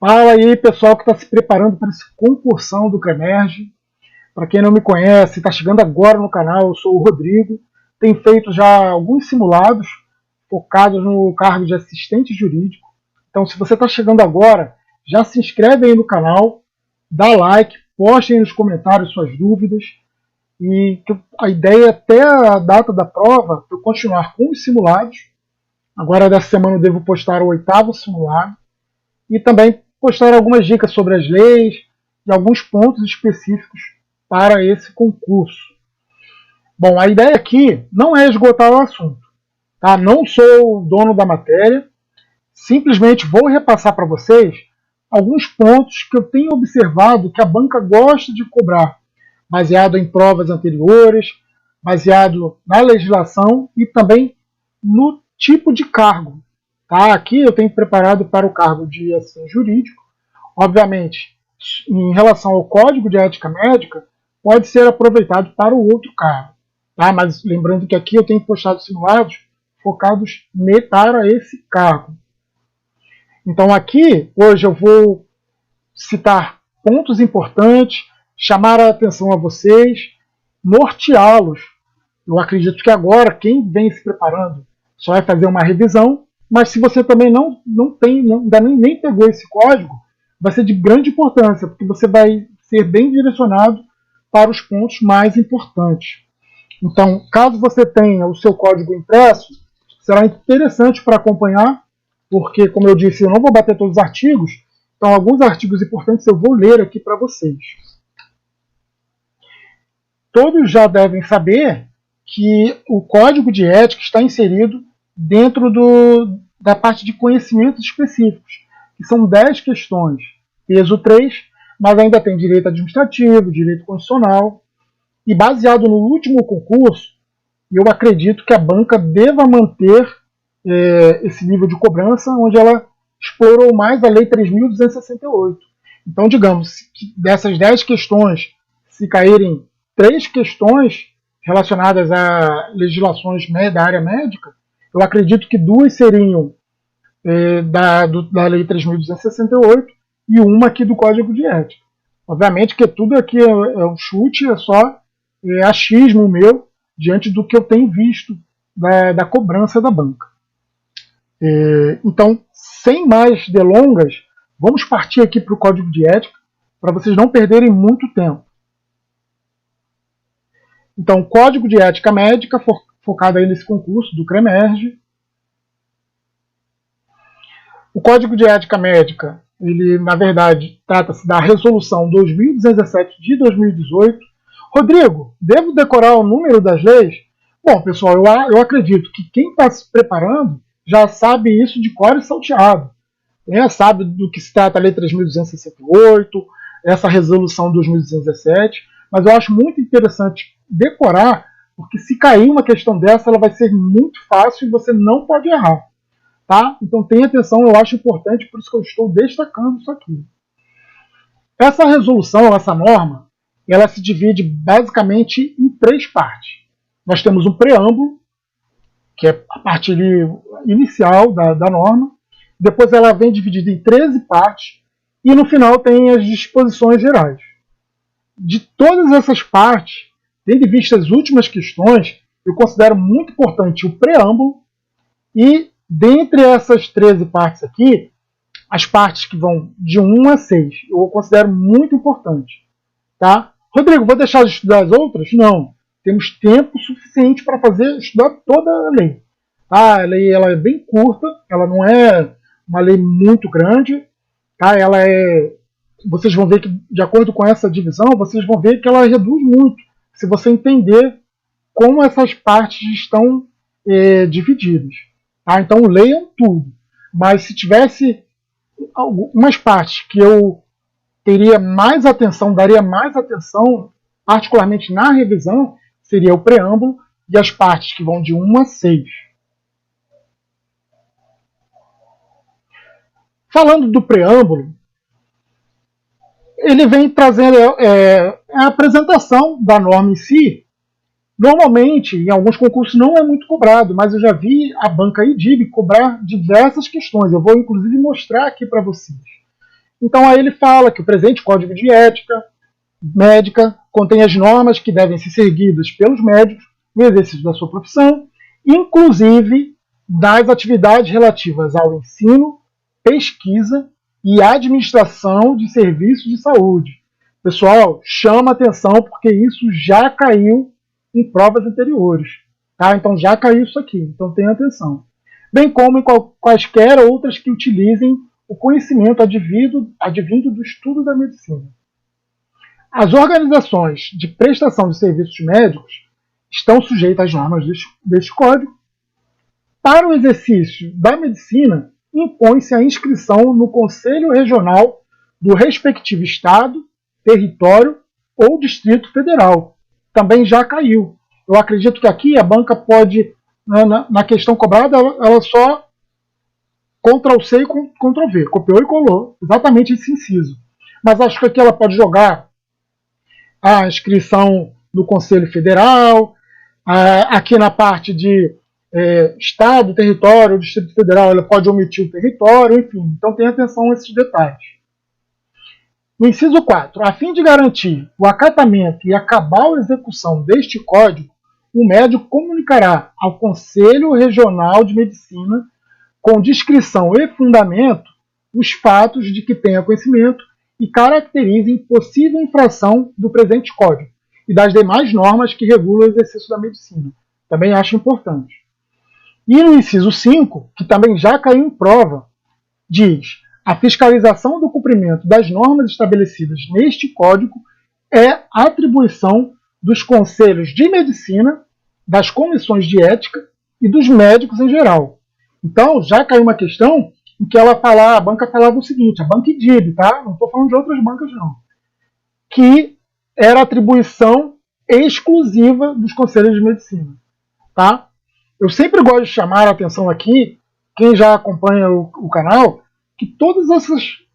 Fala aí, pessoal que está se preparando para esse concursão do CREMERGE. Para quem não me conhece, está chegando agora no canal, eu sou o Rodrigo. Tenho feito já alguns simulados focados no cargo de assistente jurídico. Então, se você está chegando agora, já se inscreve aí no canal, dá like, poste aí nos comentários suas dúvidas. E a ideia até a data da prova é eu continuar com os simulados. Agora, dessa semana, eu devo postar o 8º simulado. E também postar algumas dicas sobre as leis e alguns pontos específicos para esse concurso. Bom, a ideia aqui não é esgotar o assunto. Tá? Não sou o dono da matéria, simplesmente vou repassar para vocês alguns pontos que eu tenho observado que a banca gosta de cobrar, baseado em provas anteriores, baseado na legislação e também no tipo de cargo. Tá? Aqui eu tenho preparado para o cargo de assistente jurídico. Obviamente, em relação ao Código de Ética Médica, pode ser aproveitado para o outro cargo. Tá? Mas lembrando que aqui eu tenho postado simulados focados para esse cargo. Então aqui, hoje eu vou citar pontos importantes, chamar a atenção a vocês, norteá-los. Eu acredito que agora, quem vem se preparando só vai fazer uma revisão, mas se você também ainda nem pegou esse código, vai ser de grande importância, porque você vai ser bem direcionado para os pontos mais importantes. Então, caso você tenha o seu código impresso, será interessante para acompanhar, porque, como eu disse, eu não vou bater todos os artigos, então alguns artigos importantes eu vou ler aqui para vocês. Todos já devem saber que o Código de Ética está inserido dentro da parte de conhecimentos específicos, que são 10 questões, peso 3, mas ainda tem direito administrativo, direito constitucional, e baseado no último concurso, eu acredito que a banca deva manter esse nível de cobrança, onde ela explorou mais a Lei 3.268. Então, digamos, que dessas 10 questões, se caírem 3 questões relacionadas a legislações da área médica, eu acredito que 2 seriam da Lei 3.268 e uma aqui do Código de Ética. Obviamente que tudo aqui é um chute, é só achismo meu diante do que eu tenho visto da cobrança da banca. Então, sem mais delongas, vamos partir aqui para o Código de Ética, para vocês não perderem muito tempo. Então, Código de Ética Médica, focado aí nesse concurso do CREMERGE. O Código de Ética Médica, ele, na verdade, trata-se da Resolução 2217 de 2018. Rodrigo, devo decorar o número das leis? Bom, pessoal, eu acredito que quem está se preparando já sabe isso de cor e salteado. Sabe do que se trata a Lei 3.268, essa Resolução 2217, mas eu acho muito interessante decorar, porque se cair uma questão dessa, ela vai ser muito fácil e você não pode errar. Tá? Então tenha atenção, eu acho importante, por isso que eu estou destacando isso aqui. Essa resolução, essa norma, ela se divide basicamente em 3 partes. Nós temos um preâmbulo, que é a parte inicial da norma, depois ela vem dividida em 13 partes, e no final tem as disposições gerais. De todas essas partes, tendo em vista as últimas questões, eu considero muito importante o preâmbulo e, dentre essas 13 partes aqui, as partes que vão de 1 a 6, eu considero muito importante. Tá? Rodrigo, vou deixar de estudar as outras? Não. Temos tempo suficiente para estudar toda a lei. Tá? A lei ela é bem curta, ela não é uma lei muito grande. Tá? Vocês vão ver que, de acordo com essa divisão, vocês vão ver que ela reduz muito, se você entender como essas partes estão divididas. Tá? Então leiam tudo. Mas se tivesse algumas partes que eu teria mais atenção, daria mais atenção, particularmente na revisão, seria o preâmbulo e as partes que vão de 1 a 6. Falando do preâmbulo, ele vem trazendo a apresentação da norma em si. Normalmente, em alguns concursos não é muito cobrado, mas eu já vi a banca IDIB cobrar diversas questões. Eu vou, inclusive, mostrar aqui para vocês. Então aí ele fala que o presente Código de Ética Médica contém as normas que devem ser seguidas pelos médicos no exercício da sua profissão, inclusive das atividades relativas ao ensino, pesquisa e administração de serviços de saúde. Pessoal, chama atenção porque isso já caiu em provas anteriores. Tá? Então já caiu isso aqui, então tenha atenção. Bem como em quaisquer outras que utilizem o conhecimento advindo do estudo da medicina. As organizações de prestação de serviços médicos estão sujeitas às normas deste Código. Para o exercício da medicina, impõe-se a inscrição no Conselho Regional do respectivo Estado, território ou Distrito Federal. Também já caiu. Eu acredito que aqui a banca pode, na questão cobrada, ela só Ctrl+C e Ctrl+V, copiou e colou exatamente esse inciso. Mas acho que aqui ela pode jogar a inscrição no Conselho Federal, aqui na parte de Estado, território, Distrito Federal, ela pode omitir o território, enfim. Então tenha atenção a esses detalhes. No inciso 4, a fim de garantir o acatamento e a cabal execução deste Código, o médico comunicará ao Conselho Regional de Medicina, com descrição e fundamento, os fatos de que tenha conhecimento e caracterizem possível infração do presente Código e das demais normas que regulam o exercício da medicina. Também acho importante. E no inciso 5, que também já caiu em prova, diz: a fiscalização do cumprimento das normas estabelecidas neste Código é atribuição dos conselhos de medicina, das comissões de ética e dos médicos em geral. Então, já caiu uma questão em que a banca falava o seguinte, a banca IDIB, tá? Não estou falando de outras bancas não, que era atribuição exclusiva dos conselhos de medicina, tá? Eu sempre gosto de chamar a atenção aqui, quem já acompanha o canal, que todos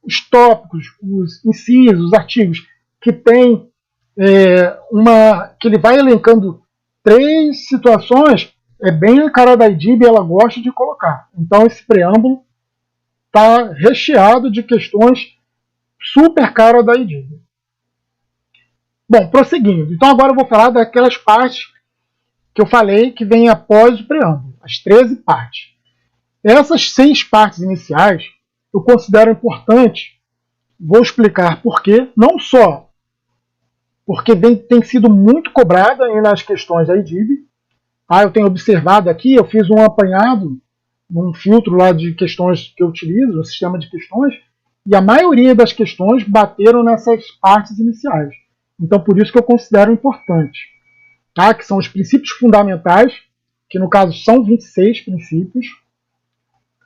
os tópicos, os incisos, os artigos que tem que ele vai elencando 3 situações, é bem a cara da IDIB e ela gosta de colocar. Então esse preâmbulo está recheado de questões super caras da IDIB. Bom, prosseguindo. Então agora eu vou falar daquelas partes que eu falei que vem após o preâmbulo, as 13 partes. Essas 6 partes iniciais eu considero importante, vou explicar por quê, não só porque tem sido muito cobrada nas questões da IDIB, eu tenho observado aqui, eu fiz um apanhado num filtro lá de questões que eu utilizo, um sistema de questões, e a maioria das questões bateram nessas partes iniciais. Então por isso que eu considero importante, tá? Que são os princípios fundamentais, que no caso são 26 princípios.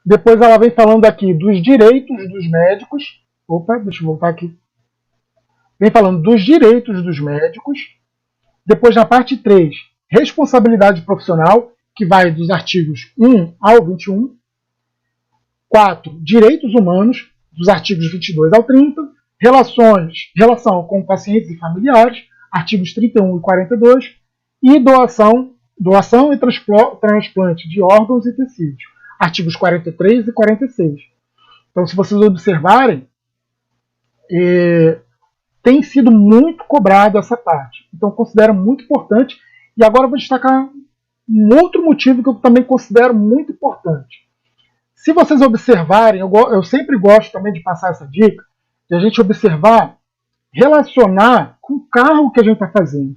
Depois ela vem falando aqui dos direitos dos médicos. Opa, deixa eu voltar aqui. Vem falando dos direitos dos médicos. Depois na parte 3, responsabilidade profissional, que vai dos artigos 1 ao 21. 4, direitos humanos, dos artigos 22 ao 30. Relação com pacientes e familiares, artigos 31 e 42. E doação e transplante de órgãos e tecidos, artigos 43 e 46. Então, se vocês observarem, tem sido muito cobrado essa parte. Então, considero muito importante. E agora eu vou destacar um outro motivo que eu também considero muito importante. Se vocês observarem, eu sempre gosto também de passar essa dica, de a gente observar, relacionar com o cargo que a gente está fazendo.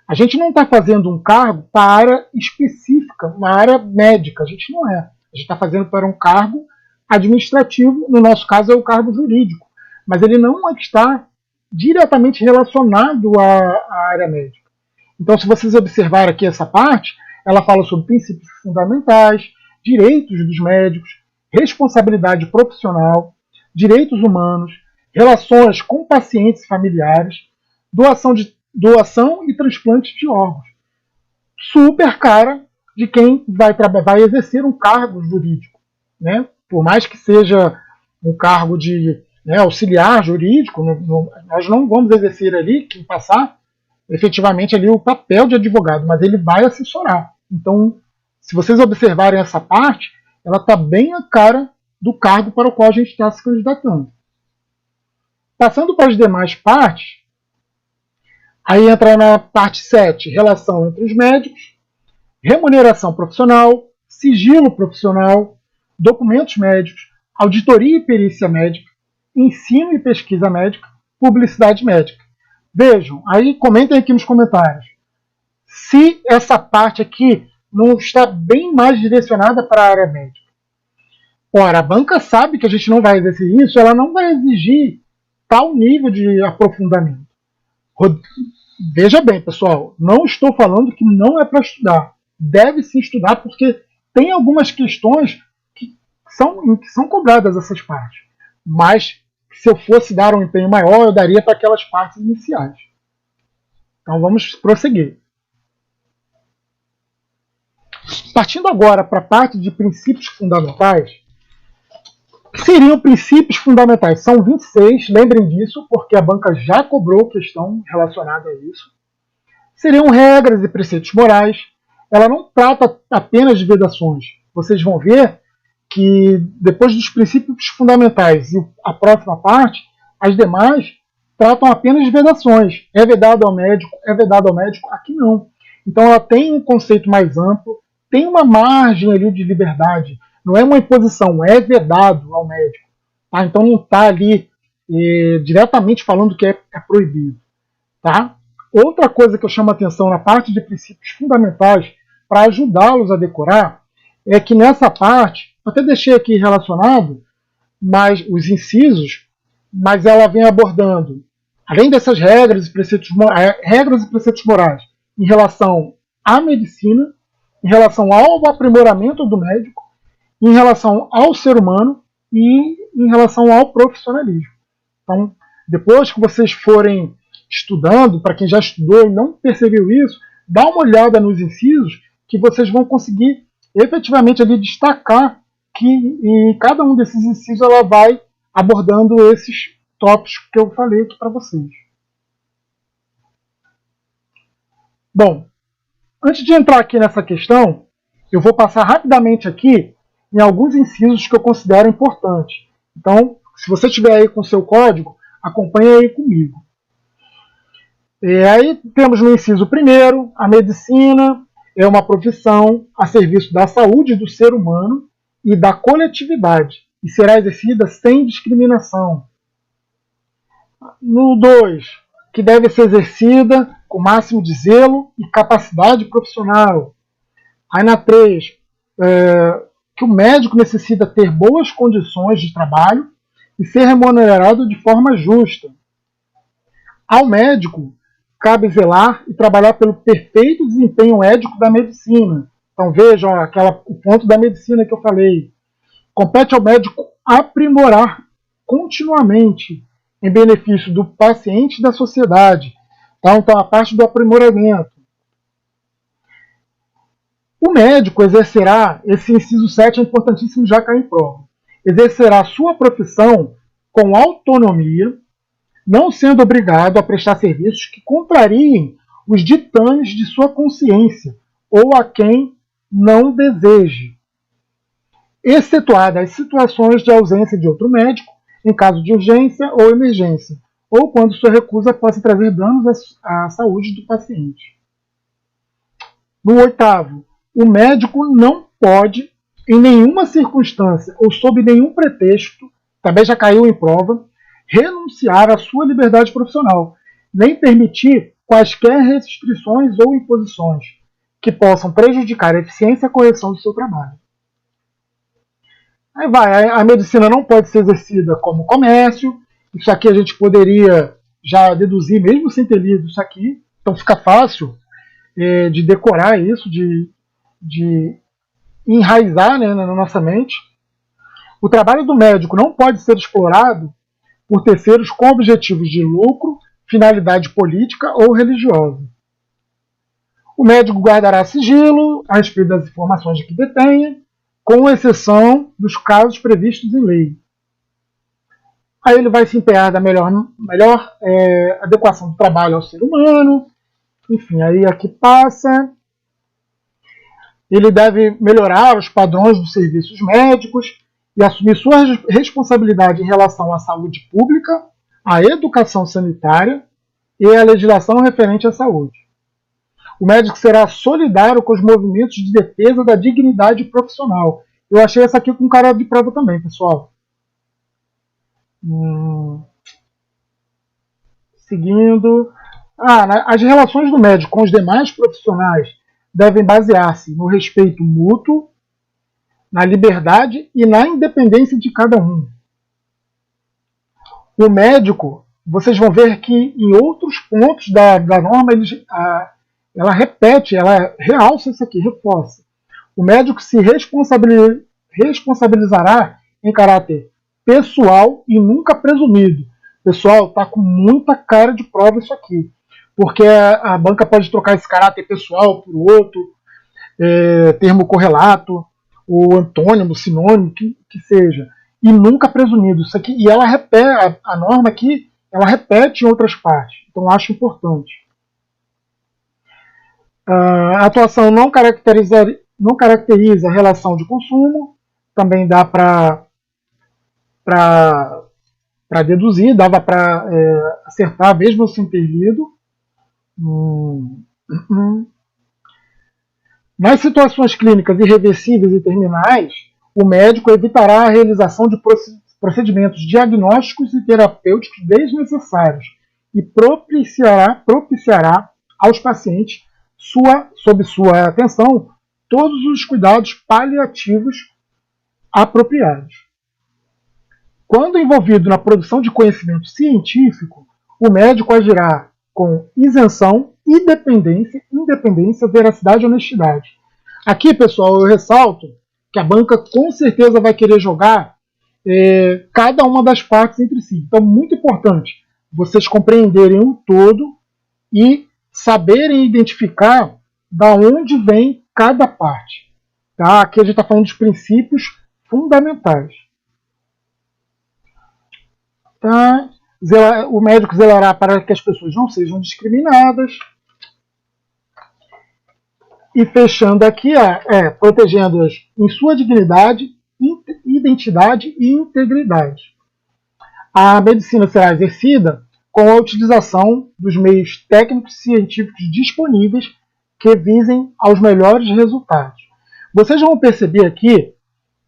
A gente não está fazendo um cargo para a área específica, uma área médica. A gente não é. A gente está fazendo para um cargo administrativo, no nosso caso é o cargo jurídico. Mas ele não está diretamente relacionado à área médica. Então, se vocês observarem aqui essa parte, ela fala sobre princípios fundamentais, direitos dos médicos, responsabilidade profissional, direitos humanos, relações com pacientes e familiares, doação e transplante de órgãos. Super cara de quem vai exercer um cargo jurídico, né? Por mais que seja um cargo de auxiliar jurídico, nós não vamos exercer ali, quem passar, efetivamente ali o papel de advogado, mas ele vai assessorar. Então, se vocês observarem essa parte, ela está bem a cara do cargo para o qual a gente está se candidatando. Passando para as demais partes, aí entra na parte 7, relação entre os médicos, remuneração profissional, sigilo profissional, documentos médicos, auditoria e perícia médica, ensino e pesquisa médica, publicidade médica. Vejam, aí comentem aqui nos comentários se essa parte aqui não está bem mais direcionada para a área médica. Ora, a banca sabe que a gente não vai exercer isso, ela não vai exigir tal nível de aprofundamento. Veja bem, pessoal, não estou falando que não é para estudar. Deve se estudar porque tem algumas questões que são cobradas essas partes. Mas se eu fosse dar um empenho maior, eu daria para aquelas partes iniciais. Então vamos prosseguir. Partindo agora para a parte de princípios fundamentais, que seriam princípios fundamentais? São 26, lembrem disso, porque a banca já cobrou questão relacionada a isso. Seriam regras e preceitos morais. Ela não trata apenas de vedações. Vocês vão ver que depois dos princípios fundamentais e a próxima parte, as demais tratam apenas de vedações. É vedado ao médico, é vedado ao médico, aqui não. Então ela tem um conceito mais amplo, tem uma margem ali de liberdade. Não é uma imposição, é vedado ao médico. Tá? Então não está ali diretamente falando que é proibido. Tá? Outra coisa que eu chamo a atenção na parte de princípios fundamentais para ajudá-los a decorar é que nessa parte, até deixei aqui relacionado, mas os incisos, mas ela vem abordando, além dessas regras e preceitos morais em relação à medicina, em relação ao aprimoramento do médico, em relação ao ser humano e em relação ao profissionalismo. Então, depois que vocês forem estudando, para quem já estudou e não percebeu isso, dá uma olhada nos incisos que vocês vão conseguir efetivamente ali destacar que em cada um desses incisos ela vai abordando esses tópicos que eu falei aqui para vocês. Bom, antes de entrar aqui nessa questão, eu vou passar rapidamente aqui em alguns incisos que eu considero importantes. Então, se você estiver aí com o seu código, acompanhe aí comigo. E aí temos no inciso primeiro, a medicina é uma profissão a serviço da saúde do ser humano e da coletividade, e será exercida sem discriminação. No 2, que deve ser exercida com o máximo de zelo e capacidade profissional. Aí na 3, que o médico necessita ter boas condições de trabalho e ser remunerado de forma justa. Ao médico cabe zelar e trabalhar pelo perfeito desempenho ético da medicina. Então vejam o ponto da medicina que eu falei. Compete ao médico aprimorar continuamente em benefício do paciente e da sociedade. Então a parte do aprimoramento. O médico exercerá, esse inciso 7 é importantíssimo, já cair em prova, exercerá sua profissão com autonomia, não sendo obrigado a prestar serviços que contrariem os ditames de sua consciência ou a quem não deseje, excetuadas as situações de ausência de outro médico, em caso de urgência ou emergência, ou quando sua recusa possa trazer danos à saúde do paciente. No 8º, o médico não pode, em nenhuma circunstância ou sob nenhum pretexto, também já caiu em prova, renunciar à sua liberdade profissional, nem permitir quaisquer restrições ou imposições que possam prejudicar a eficiência e a correção do seu trabalho. Aí vai, a medicina não pode ser exercida como comércio, isso aqui a gente poderia já deduzir, mesmo sem ter lido isso aqui, então fica fácil de decorar isso, de enraizar, né, na nossa mente. O trabalho do médico não pode ser explorado por terceiros com objetivos de lucro, finalidade política ou religiosa. O médico guardará sigilo a respeito das informações de que detenha, com exceção dos casos previstos em lei. Aí ele vai se empenhar da melhor adequação do trabalho ao ser humano. Enfim, aí aqui passa. Ele deve melhorar os padrões dos serviços médicos e assumir sua responsabilidade em relação à saúde pública, a educação sanitária e a legislação referente à saúde. O médico será solidário com os movimentos de defesa da dignidade profissional. Eu achei essa aqui com cara de prova também, pessoal. Seguindo. As relações do médico com os demais profissionais devem basear-se no respeito mútuo, na liberdade e na independência de cada um. O médico, vocês vão ver que em outros pontos da norma ela repete, ela realça isso aqui, reforça. O médico se responsabilizará em caráter pessoal e nunca presumido. Pessoal, tá com muita cara de prova isso aqui, porque a banca pode trocar esse caráter pessoal por outro, termo correlato, ou antônimo, sinônimo, que seja, e nunca presumido. Isso aqui, e ela repete, a norma aqui, ela repete em outras partes, então acho importante. A atuação não caracteriza a relação de consumo, também dá para deduzir, dava para acertar mesmo sem ter lido. Nas situações clínicas irreversíveis e terminais, o médico evitará a realização de procedimentos diagnósticos e terapêuticos desnecessários e propiciará aos pacientes, sob sua atenção, todos os cuidados paliativos apropriados. Quando envolvido na produção de conhecimento científico, o médico agirá com isenção, independência, veracidade e honestidade. Aqui, pessoal, eu ressalto que a banca com certeza vai querer jogar cada uma das partes entre si. Então, muito importante vocês compreenderem o todo e saberem identificar da onde vem cada parte. Tá? Aqui a gente está falando dos princípios fundamentais. Tá? O médico zelará para que as pessoas não sejam discriminadas. E fechando aqui, protegendo-as em sua dignidade, identidade e integridade. A medicina será exercida com a utilização dos meios técnicos e científicos disponíveis que visem aos melhores resultados. Vocês vão perceber aqui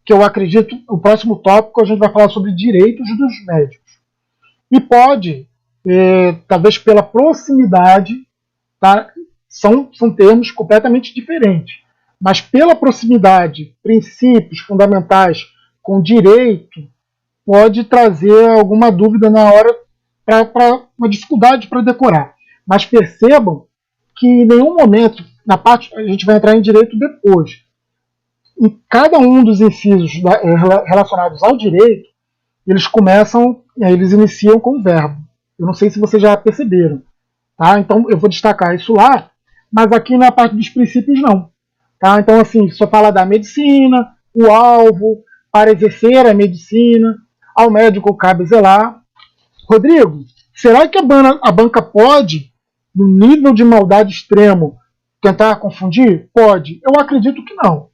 que eu acredito, o próximo tópico a gente vai falar sobre direitos dos médicos. E pode, talvez pela proximidade, tá? São termos completamente diferentes, mas pela proximidade, princípios fundamentais com direito, pode trazer alguma dúvida na hora, para uma dificuldade para decorar. Mas percebam que em nenhum momento, na parte, a gente vai entrar em direito depois, em cada um dos incisos relacionados ao direito, eles iniciam com o verbo. Eu não sei se vocês já perceberam. Tá? Então eu vou destacar isso lá, mas aqui na parte dos princípios não. Tá? Então assim, só fala da medicina, o alvo, para exercer a medicina, ao médico cabe zelar. Rodrigo, será que a banca pode, no nível de maldade extremo, tentar confundir? Pode. Eu acredito que não.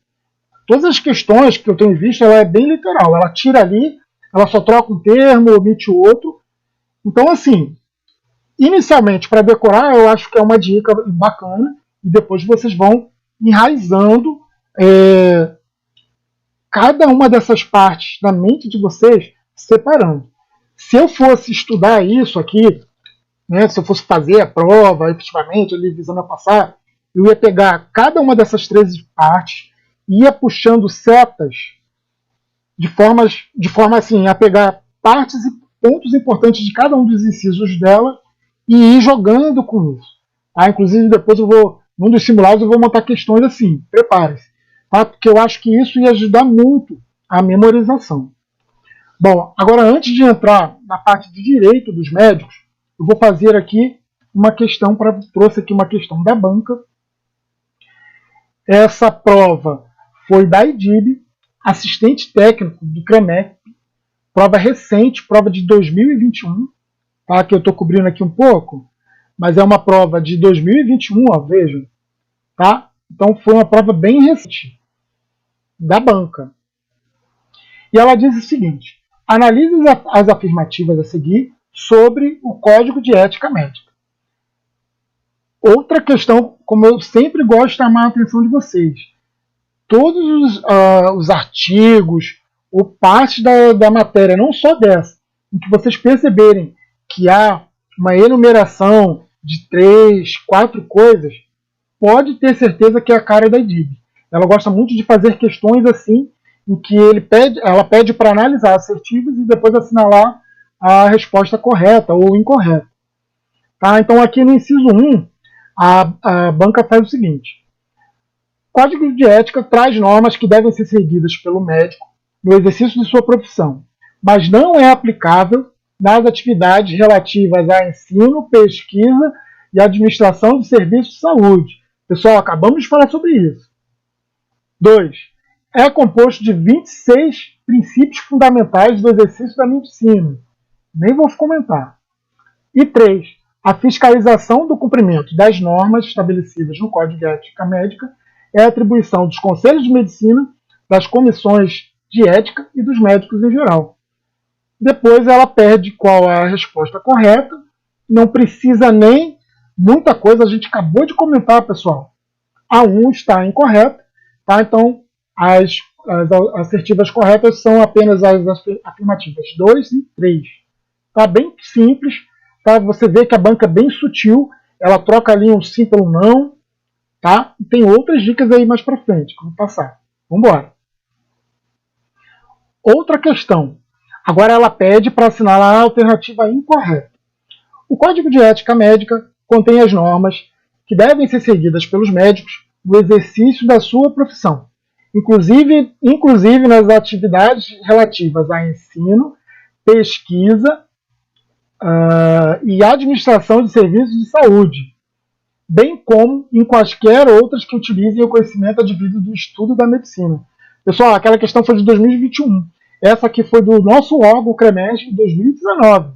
Todas as questões que eu tenho visto, ela é bem literal. Ela tira ali, ela só troca um termo, omite o outro. Então, assim, inicialmente, para decorar, eu acho que é uma dica bacana, e depois vocês vão enraizando cada uma dessas partes da mente de vocês, separando. Se eu fosse estudar isso aqui, né, se eu fosse fazer a prova, efetivamente, ali visando a passar, eu ia pegar cada uma dessas 13 partes, ia puxando setas de forma assim, a pegar partes e pontos importantes de cada um dos incisos dela e ir jogando com isso. Tá? Inclusive, depois num dos simulados, eu vou montar questões assim, prepare-se. Tá? Porque eu acho que isso ia ajudar muito a memorização. Bom, agora antes de entrar na parte de direito dos médicos, eu vou fazer aqui uma questão, trouxe aqui uma questão da banca. Essa prova foi da IDIB, assistente técnico do CREMEP, prova recente, prova de 2021, tá? Que eu estou cobrindo aqui um pouco, mas é uma prova de 2021, ó, vejam. Tá? Então foi uma prova bem recente da banca. E ela diz o seguinte: analise as afirmativas a seguir sobre o Código de Ética Médica. Outra questão, como eu sempre gosto de chamar a atenção de vocês, todos os artigos ou partes da matéria, não só dessa, em que vocês perceberem que há uma enumeração de 3, 4 coisas, pode ter certeza que é a cara da DIB. Ela gosta muito de fazer questões assim, em que ela pede para analisar assertivos e depois assinalar a resposta correta ou incorreta. Tá? Então aqui no inciso 1, a banca faz o seguinte: Código de Ética traz normas que devem ser seguidas pelo médico no exercício de sua profissão, mas não é aplicável nas atividades relativas a ensino, pesquisa e administração de serviços de saúde. Pessoal, acabamos de falar sobre isso. 2. É composto de 26 princípios fundamentais do exercício da medicina. Nem vou comentar. E 3. A fiscalização do cumprimento das normas estabelecidas no Código de Ética Médica é atribuição dos conselhos de medicina, das comissões de ética e dos médicos em geral. Depois ela pede qual é a resposta correta. Não precisa nem muita coisa, a gente acabou de comentar, pessoal. A 1 está incorreta, tá? Então as assertivas corretas são apenas as afirmativas 2 e 3. Tá bem simples, tá? Você vê que a banca é bem sutil, ela troca ali um sim pelo não, tá? E tem outras dicas aí mais para frente que eu vou passar. Vamos embora. Outra questão. Agora ela pede para assinalar a alternativa incorreta. O Código de Ética Médica contém as normas que devem ser seguidas pelos médicos no exercício da sua profissão, inclusive nas atividades relativas a ensino, pesquisa e administração de serviços de saúde, bem como em quaisquer outras que utilizem o conhecimento advindo do estudo da medicina. Pessoal, aquela questão foi de 2021. Essa aqui foi do nosso órgão, o CREMERG, de 2019.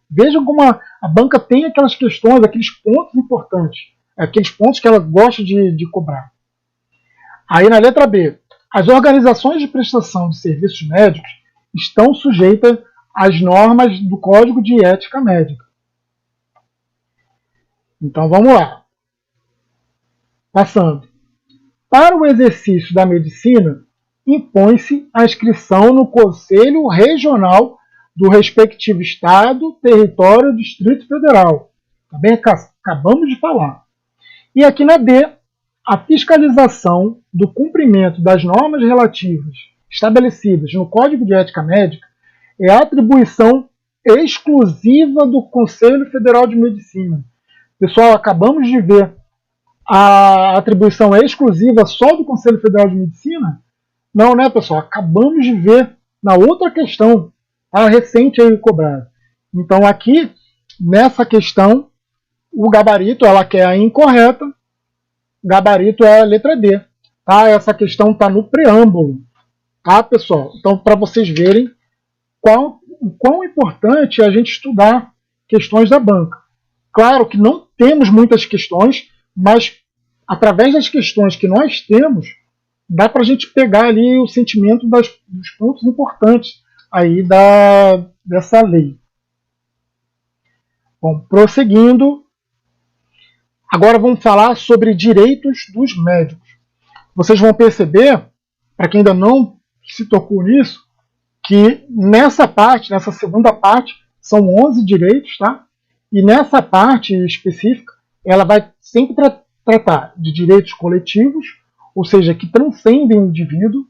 Vejam como a banca tem aquelas questões, aqueles pontos importantes, aqueles pontos que ela gosta de cobrar. Aí na letra B, as organizações de prestação de serviços médicos estão sujeitas às normas do Código de Ética Médica. Então vamos lá. Passando. Para o exercício da medicina, impõe-se a inscrição no Conselho Regional do respectivo Estado, Território ou Distrito Federal. Também acabamos de falar. E aqui na D, a fiscalização do cumprimento das normas relativas estabelecidas no Código de Ética Médica é atribuição exclusiva do Conselho Federal de Medicina. Pessoal, acabamos de ver a atribuição exclusiva só do Conselho Federal de Medicina? Não, né, pessoal? Acabamos de ver na outra questão, a recente aí cobrada. Então aqui, nessa questão, o gabarito ela quer a incorreta, gabarito é a letra D. Tá? Essa questão está no preâmbulo. Tá, pessoal? Então, para vocês verem o quão importante é a gente estudar questões da banca. Claro que não temos muitas questões, mas através das questões que nós temos, dá para a gente pegar ali o sentimento dos pontos importantes aí dessa lei. Bom, prosseguindo, agora vamos falar sobre direitos dos médicos. Vocês vão perceber, para quem ainda não se tocou nisso, que nessa parte, nessa segunda parte, são 11 direitos, tá? E nessa parte específica, ela vai sempre tratar de direitos coletivos, ou seja, que transcendem o indivíduo,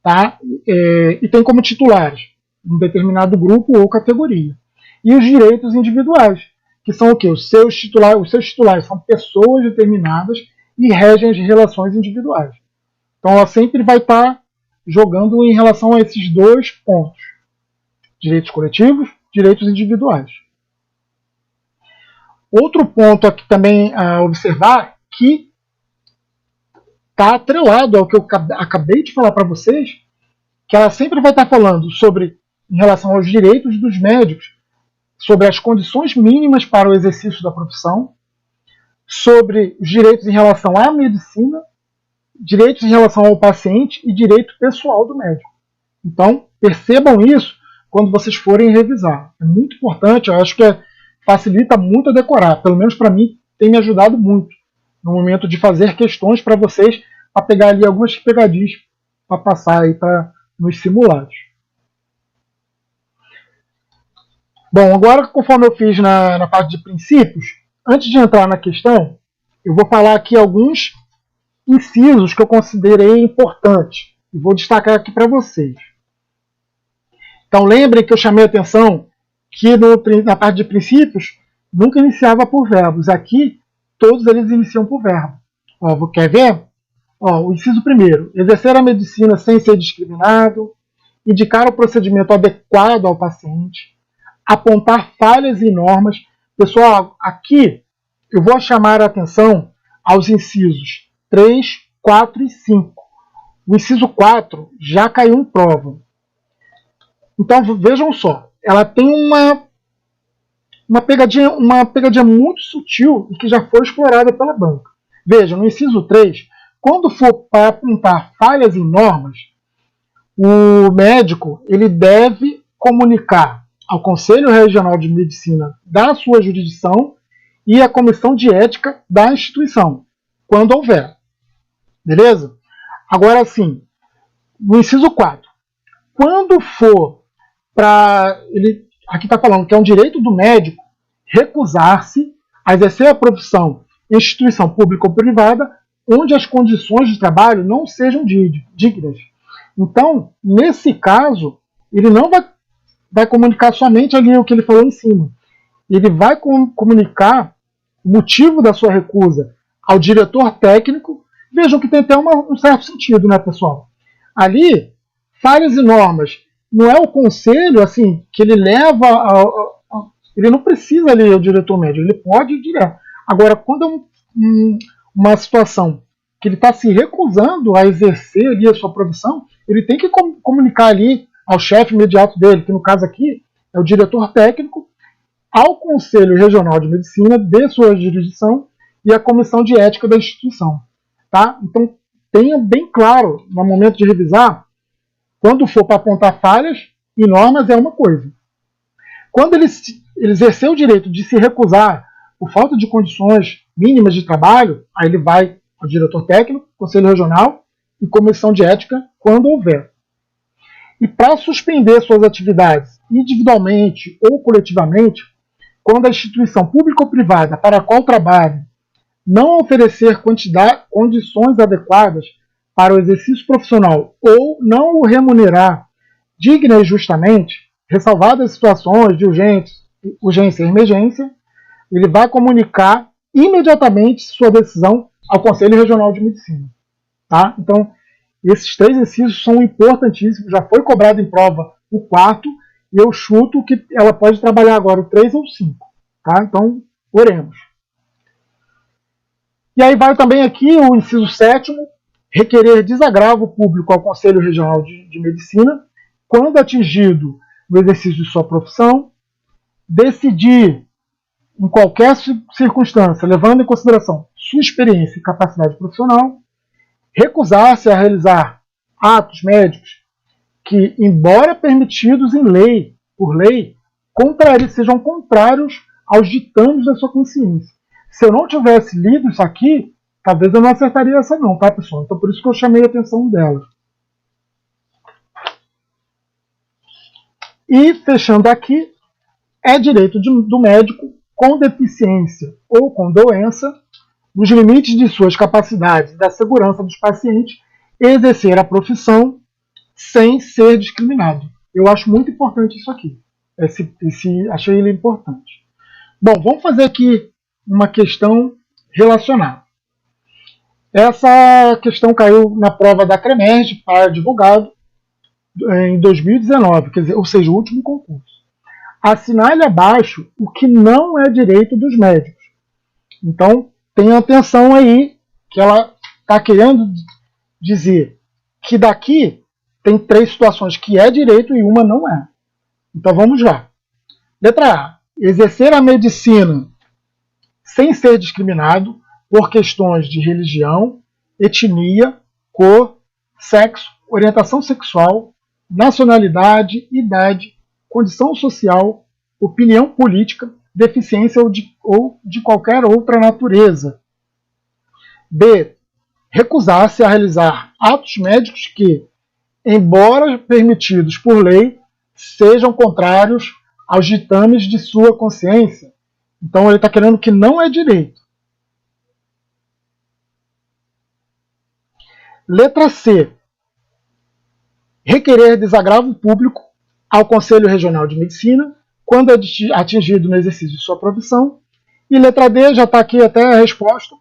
tá? E tem como titulares um determinado grupo ou categoria. E os direitos individuais, que são o quê? Os seus titulares são pessoas determinadas e regem as relações individuais. Então ela sempre vai estar jogando em relação a esses dois pontos. Direitos coletivos, direitos individuais. Outro ponto aqui também a observar, que está atrelado ao que eu acabei de falar para vocês, que ela sempre vai estar falando sobre, em relação aos direitos dos médicos, sobre as condições mínimas para o exercício da profissão, sobre os direitos em relação à medicina, direitos em relação ao paciente e direito pessoal do médico. Então, percebam isso, quando vocês forem revisar. É muito importante, eu acho que facilita muito a decorar. Pelo menos para mim tem me ajudado muito no momento de fazer questões para vocês, para pegar ali algumas pegadinhas para passar aí nos simulados. Bom, agora conforme eu fiz na parte de princípios, antes de entrar na questão, eu vou falar aqui alguns incisos que eu considerei importantes e vou destacar aqui para vocês. Então lembrem que eu chamei a atenção que na parte de princípios nunca iniciava por verbos. Aqui todos eles iniciam por verbo. Quer ver? O inciso primeiro: exercer a medicina sem ser discriminado, indicar o procedimento adequado ao paciente, apontar falhas e normas. Pessoal, aqui eu vou chamar a atenção aos incisos 3, 4 e 5. O inciso 4 já caiu em prova. Então vejam só, ela tem uma pegadinha muito sutil e que já foi explorada pela banca. Veja, no inciso 3, quando for para apontar falhas em normas, o médico ele deve comunicar ao Conselho Regional de Medicina da sua jurisdição e à Comissão de Ética da instituição, quando houver. Beleza? Agora sim, no inciso 4, quando for aqui está falando que é um direito do médico recusar-se a exercer a profissão em instituição pública ou privada onde as condições de trabalho não sejam dignas. Então, nesse caso, ele não vai comunicar somente ali o que ele falou em cima. Ele vai comunicar o motivo da sua recusa ao diretor técnico. Vejam que tem até um certo sentido, né, pessoal? Ali, falhas e normas, não é o conselho assim que ele leva ele não precisa ler o diretor médico, ele pode ir direto. Agora, quando é uma situação que ele está se recusando a exercer ali a sua profissão, ele tem que comunicar ali ao chefe imediato dele, que no caso aqui é o diretor técnico, ao Conselho Regional de Medicina de sua jurisdição e à Comissão de Ética da instituição. Tá? Então, tenha bem claro, no momento de revisar, quando for para apontar falhas e normas é uma coisa. Quando ele exercer o direito de se recusar por falta de condições mínimas de trabalho, aí ele vai ao diretor técnico, Conselho Regional e Comissão de Ética, quando houver. E para suspender suas atividades individualmente ou coletivamente, quando a instituição pública ou privada para a qual trabalhe não oferecer condições adequadas para o exercício profissional ou não o remunerar digna e justamente, ressalvadas as situações de urgência e emergência, ele vai comunicar imediatamente sua decisão ao Conselho Regional de Medicina. Tá? Então, esses 3 incisos são importantíssimos, já foi cobrado em prova o 4º, e eu chuto que ela pode trabalhar agora o 3 ou o 5. Tá? Então, oremos. E aí vai também aqui o inciso 7º, requerer desagravo público ao Conselho Regional de Medicina, quando atingido no exercício de sua profissão, decidir em qualquer circunstância, levando em consideração sua experiência e capacidade profissional, recusar-se a realizar atos médicos que, embora permitidos por lei, sejam contrários aos ditames da sua consciência. Se eu não tivesse lido isso aqui, talvez eu não acertaria essa não, tá, pessoal? Então por isso que eu chamei a atenção dela. E, fechando aqui, é direito do médico, com deficiência ou com doença, nos limites de suas capacidades e da segurança dos pacientes, exercer a profissão sem ser discriminado. Eu acho muito importante isso aqui. Achei ele importante. Bom, vamos fazer aqui uma questão relacionada. Essa questão caiu na prova da CREMERGE para advogado em 2019, quer dizer, ou seja, o último concurso. Assinale abaixo o que não é direito dos médicos. Então, tenha atenção aí, que ela está querendo dizer que daqui tem 3 situações que é direito e uma não é. Então vamos lá. Letra A. Exercer a medicina sem ser discriminado por questões de religião, etnia, cor, sexo, orientação sexual, nacionalidade, idade condição social, opinião política, deficiência ou de qualquer outra natureza. B. Recusar-se a realizar atos médicos que, embora permitidos por lei, sejam contrários aos ditames de sua consciência. Então ele está querendo que não é direito. Letra C. Requerer desagravo público ao Conselho Regional de Medicina quando é atingido no exercício de sua profissão. E letra D, já está aqui até a resposta,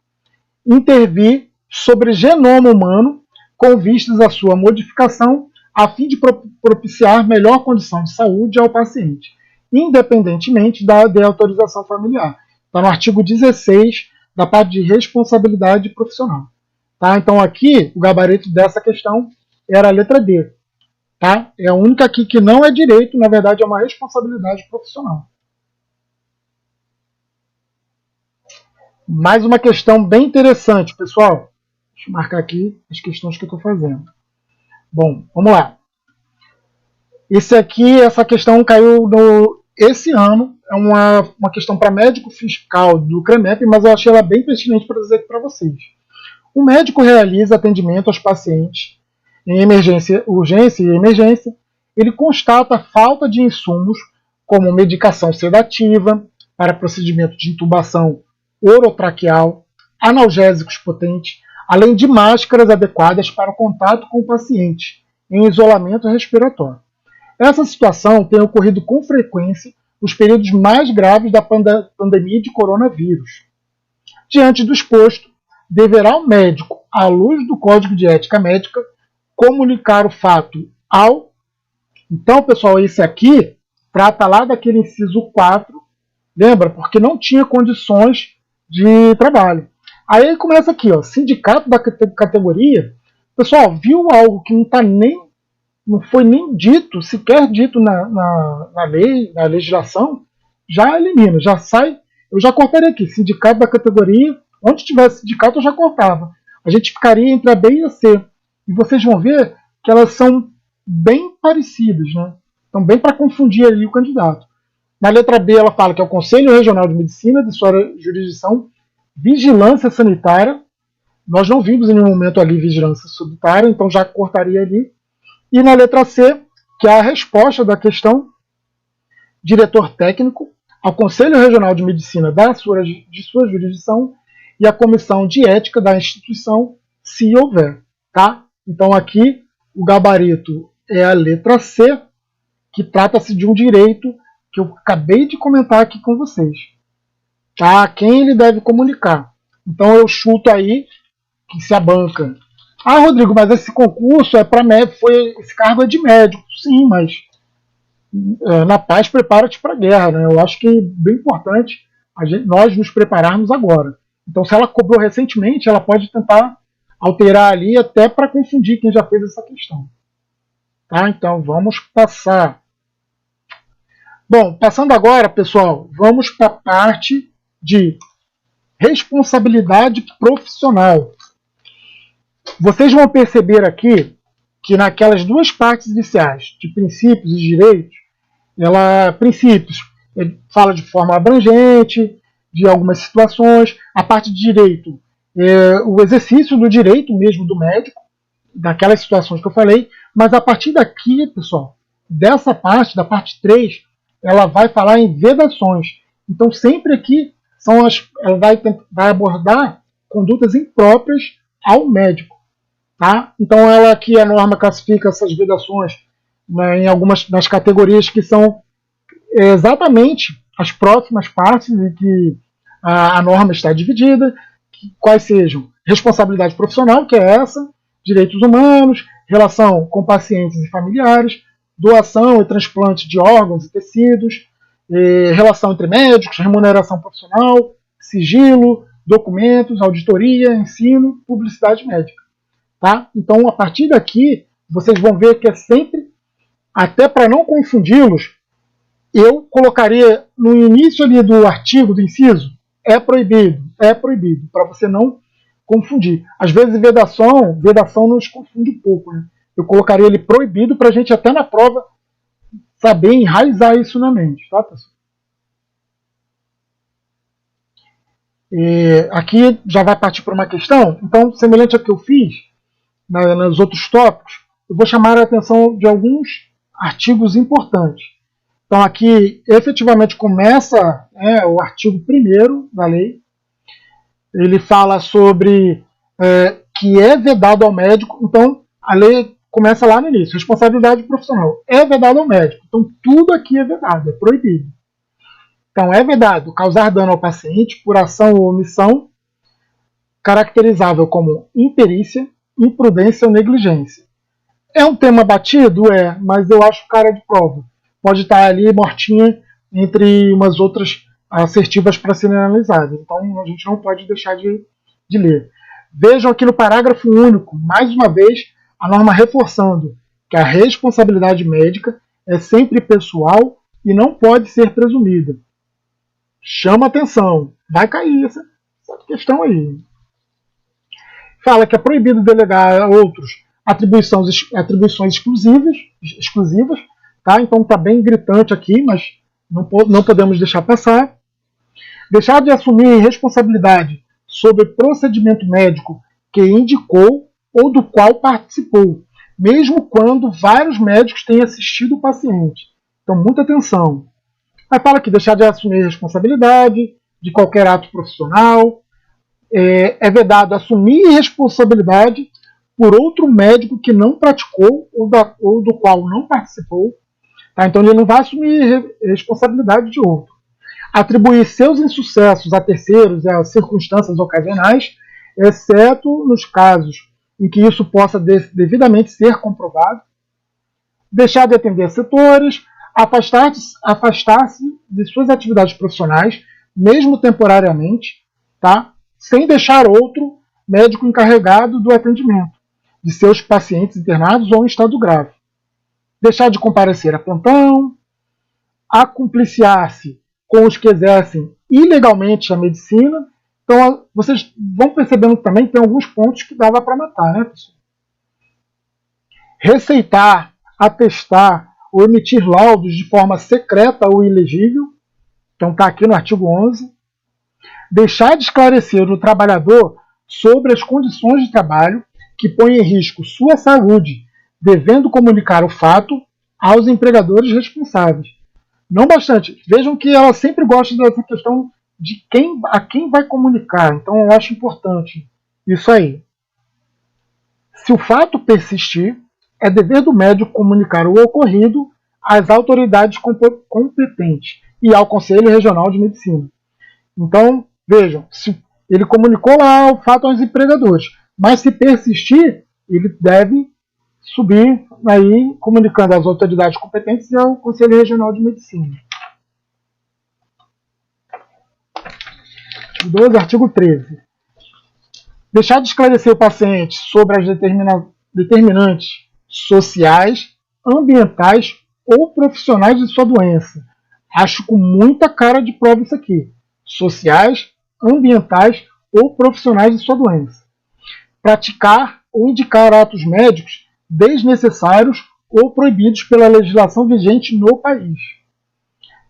intervir sobre genoma humano com vistas à sua modificação a fim de propiciar melhor condição de saúde ao paciente, independentemente da autorização familiar. Está no artigo 16 da parte de responsabilidade profissional. Tá? Então aqui o gabarito dessa questão era a letra D. Tá? É a única aqui que não é direito, na verdade é uma responsabilidade profissional. Mais uma questão bem interessante, pessoal. Deixa eu marcar aqui as questões que eu estou fazendo. Bom, vamos lá. Essa questão caiu esse ano. É uma questão para médico fiscal do CREMEP, mas eu achei ela bem pertinente para dizer aqui para vocês. O médico realiza atendimento aos pacientes em emergência, urgência e emergência. Ele constata a falta de insumos, como medicação sedativa para procedimento de intubação orotraqueal, analgésicos potentes, além de máscaras adequadas para o contato com o paciente em isolamento respiratório. Essa situação tem ocorrido com frequência nos períodos mais graves da pandemia de coronavírus. Diante do exposto, deverá o médico, à luz do Código de Ética Médica, comunicar o fato ao... Então, pessoal, esse aqui trata lá daquele inciso 4, lembra? Porque não tinha condições de trabalho. Aí ele começa aqui, ó, sindicato da categoria. Pessoal, viu algo que não foi nem dito, sequer dito na lei, na legislação, já elimina, já sai. Eu já cortaria aqui, sindicato da categoria, onde tivesse sindicato eu já cortava. A gente ficaria entre a B e a C. E vocês vão ver que elas são bem parecidas, né? Então, bem para confundir ali o candidato. Na letra B, ela fala que é o Conselho Regional de Medicina, de sua jurisdição, vigilância sanitária. Nós não vimos em nenhum momento ali vigilância sanitária, então já cortaria ali. E na letra C, que é a resposta da questão, diretor técnico, ao Conselho Regional de Medicina de sua jurisdição e à Comissão de Ética da instituição, se houver. Tá? Então aqui o gabarito é a letra C, que trata-se de um direito que eu acabei de comentar aqui com vocês. Tá? Quem ele deve comunicar. Então eu chuto aí que se a banca... Ah, Rodrigo, mas esse concurso é para médico, esse cargo é de médico. Sim, mas na paz prepara-te para a guerra. Né? Eu acho que é bem importante nós nos prepararmos agora. Então se ela cobrou recentemente, ela pode tentar alterar ali até para confundir quem já fez essa questão. Tá? Então vamos passar. Bom, passando agora, pessoal, vamos para a parte de responsabilidade profissional. Vocês vão perceber aqui que naquelas duas partes iniciais, de princípios e direitos, princípios fala de forma abrangente, de algumas situações. A parte de direito, o exercício do direito mesmo do médico, daquelas situações que eu falei, mas a partir daqui, pessoal, dessa parte, da parte 3, ela vai falar em vedações. Então sempre aqui ela vai abordar condutas impróprias ao médico. Tá? Então ela aqui, a norma classifica essas vedações, né, em algumas das categorias que são exatamente as próximas partes em que a norma está dividida, quais sejam responsabilidade profissional, que é essa, direitos humanos, relação com pacientes e familiares, doação e transplante de órgãos e tecidos, relação entre médicos, remuneração profissional, sigilo, documentos, auditoria, ensino, publicidade médica. Tá? Então, a partir daqui, vocês vão ver que é sempre, até para não confundi-los, eu colocaria no início ali do artigo, do inciso, é proibido, para você não confundir. Às vezes, vedação nos confunde um pouco. Né? Eu colocaria ele proibido para a gente até na prova saber enraizar isso na mente, tá, pessoal? Aqui já vai partir para uma questão, então, semelhante ao que eu fiz nos outros tópicos, eu vou chamar a atenção de alguns artigos importantes. Então, aqui, efetivamente, começa o artigo 1º da lei. Ele fala sobre que é vedado ao médico. Então, a lei começa lá no início. Responsabilidade profissional. É vedado ao médico. Então, tudo aqui é vedado, é proibido. Então, é vedado causar dano ao paciente por ação ou omissão caracterizável como imperícia, imprudência ou negligência. É um tema batido? Mas eu acho cara de prova. Pode estar ali mortinha entre umas outras assertivas para serem analisadas. Então, a gente não pode deixar de ler. Vejam aqui no parágrafo único, mais uma vez, a norma reforçando que a responsabilidade médica é sempre pessoal e não pode ser presumida. Chama atenção, vai cair essa questão aí. Fala que é proibido delegar a outros atribuições exclusivas, tá? Então está bem gritante aqui, mas não podemos deixar passar. Deixar de assumir responsabilidade sobre procedimento médico que indicou ou do qual participou, mesmo quando vários médicos têm assistido o paciente. Então, muita atenção. Aí fala que deixar de assumir responsabilidade de qualquer ato profissional. É vedado assumir responsabilidade por outro médico que não praticou ou do qual não participou. Tá? Então, ele não vai assumir responsabilidade de outro. Atribuir seus insucessos a terceiros e a circunstâncias ocasionais, exceto nos casos em que isso possa devidamente ser comprovado. Deixar de atender setores, afastar-se de suas atividades profissionais, mesmo temporariamente, tá? Sem deixar outro médico encarregado do atendimento de seus pacientes internados ou em estado grave. Deixar de comparecer a plantão, acumpliciar-se com os que exercem ilegalmente a medicina. Então, vocês vão percebendo também que tem alguns pontos que dava para matar, né, pessoal? Receitar, atestar ou emitir laudos de forma secreta ou ilegível. Então, está aqui no artigo 11. Deixar de esclarecer o trabalhador sobre as condições de trabalho que põem em risco sua saúde, devendo comunicar o fato aos empregadores responsáveis. Não bastante. Vejam que ela sempre gosta dessa questão de a quem vai comunicar. Então, eu acho importante isso aí. Se o fato persistir, é dever do médico comunicar o ocorrido às autoridades competentes e ao Conselho Regional de Medicina. Então, vejam, se ele comunicou lá o fato aos empregadores, mas se persistir, ele deve subir aí comunicando às autoridades competentes e ao Conselho Regional de Medicina. Artigo 12, artigo 13. Deixar de esclarecer o paciente sobre as determinantes sociais, ambientais ou profissionais de sua doença. Acho com muita cara de prova isso aqui. Sociais, ambientais ou profissionais de sua doença. Praticar ou indicar atos médicos desnecessários ou proibidos pela legislação vigente no país.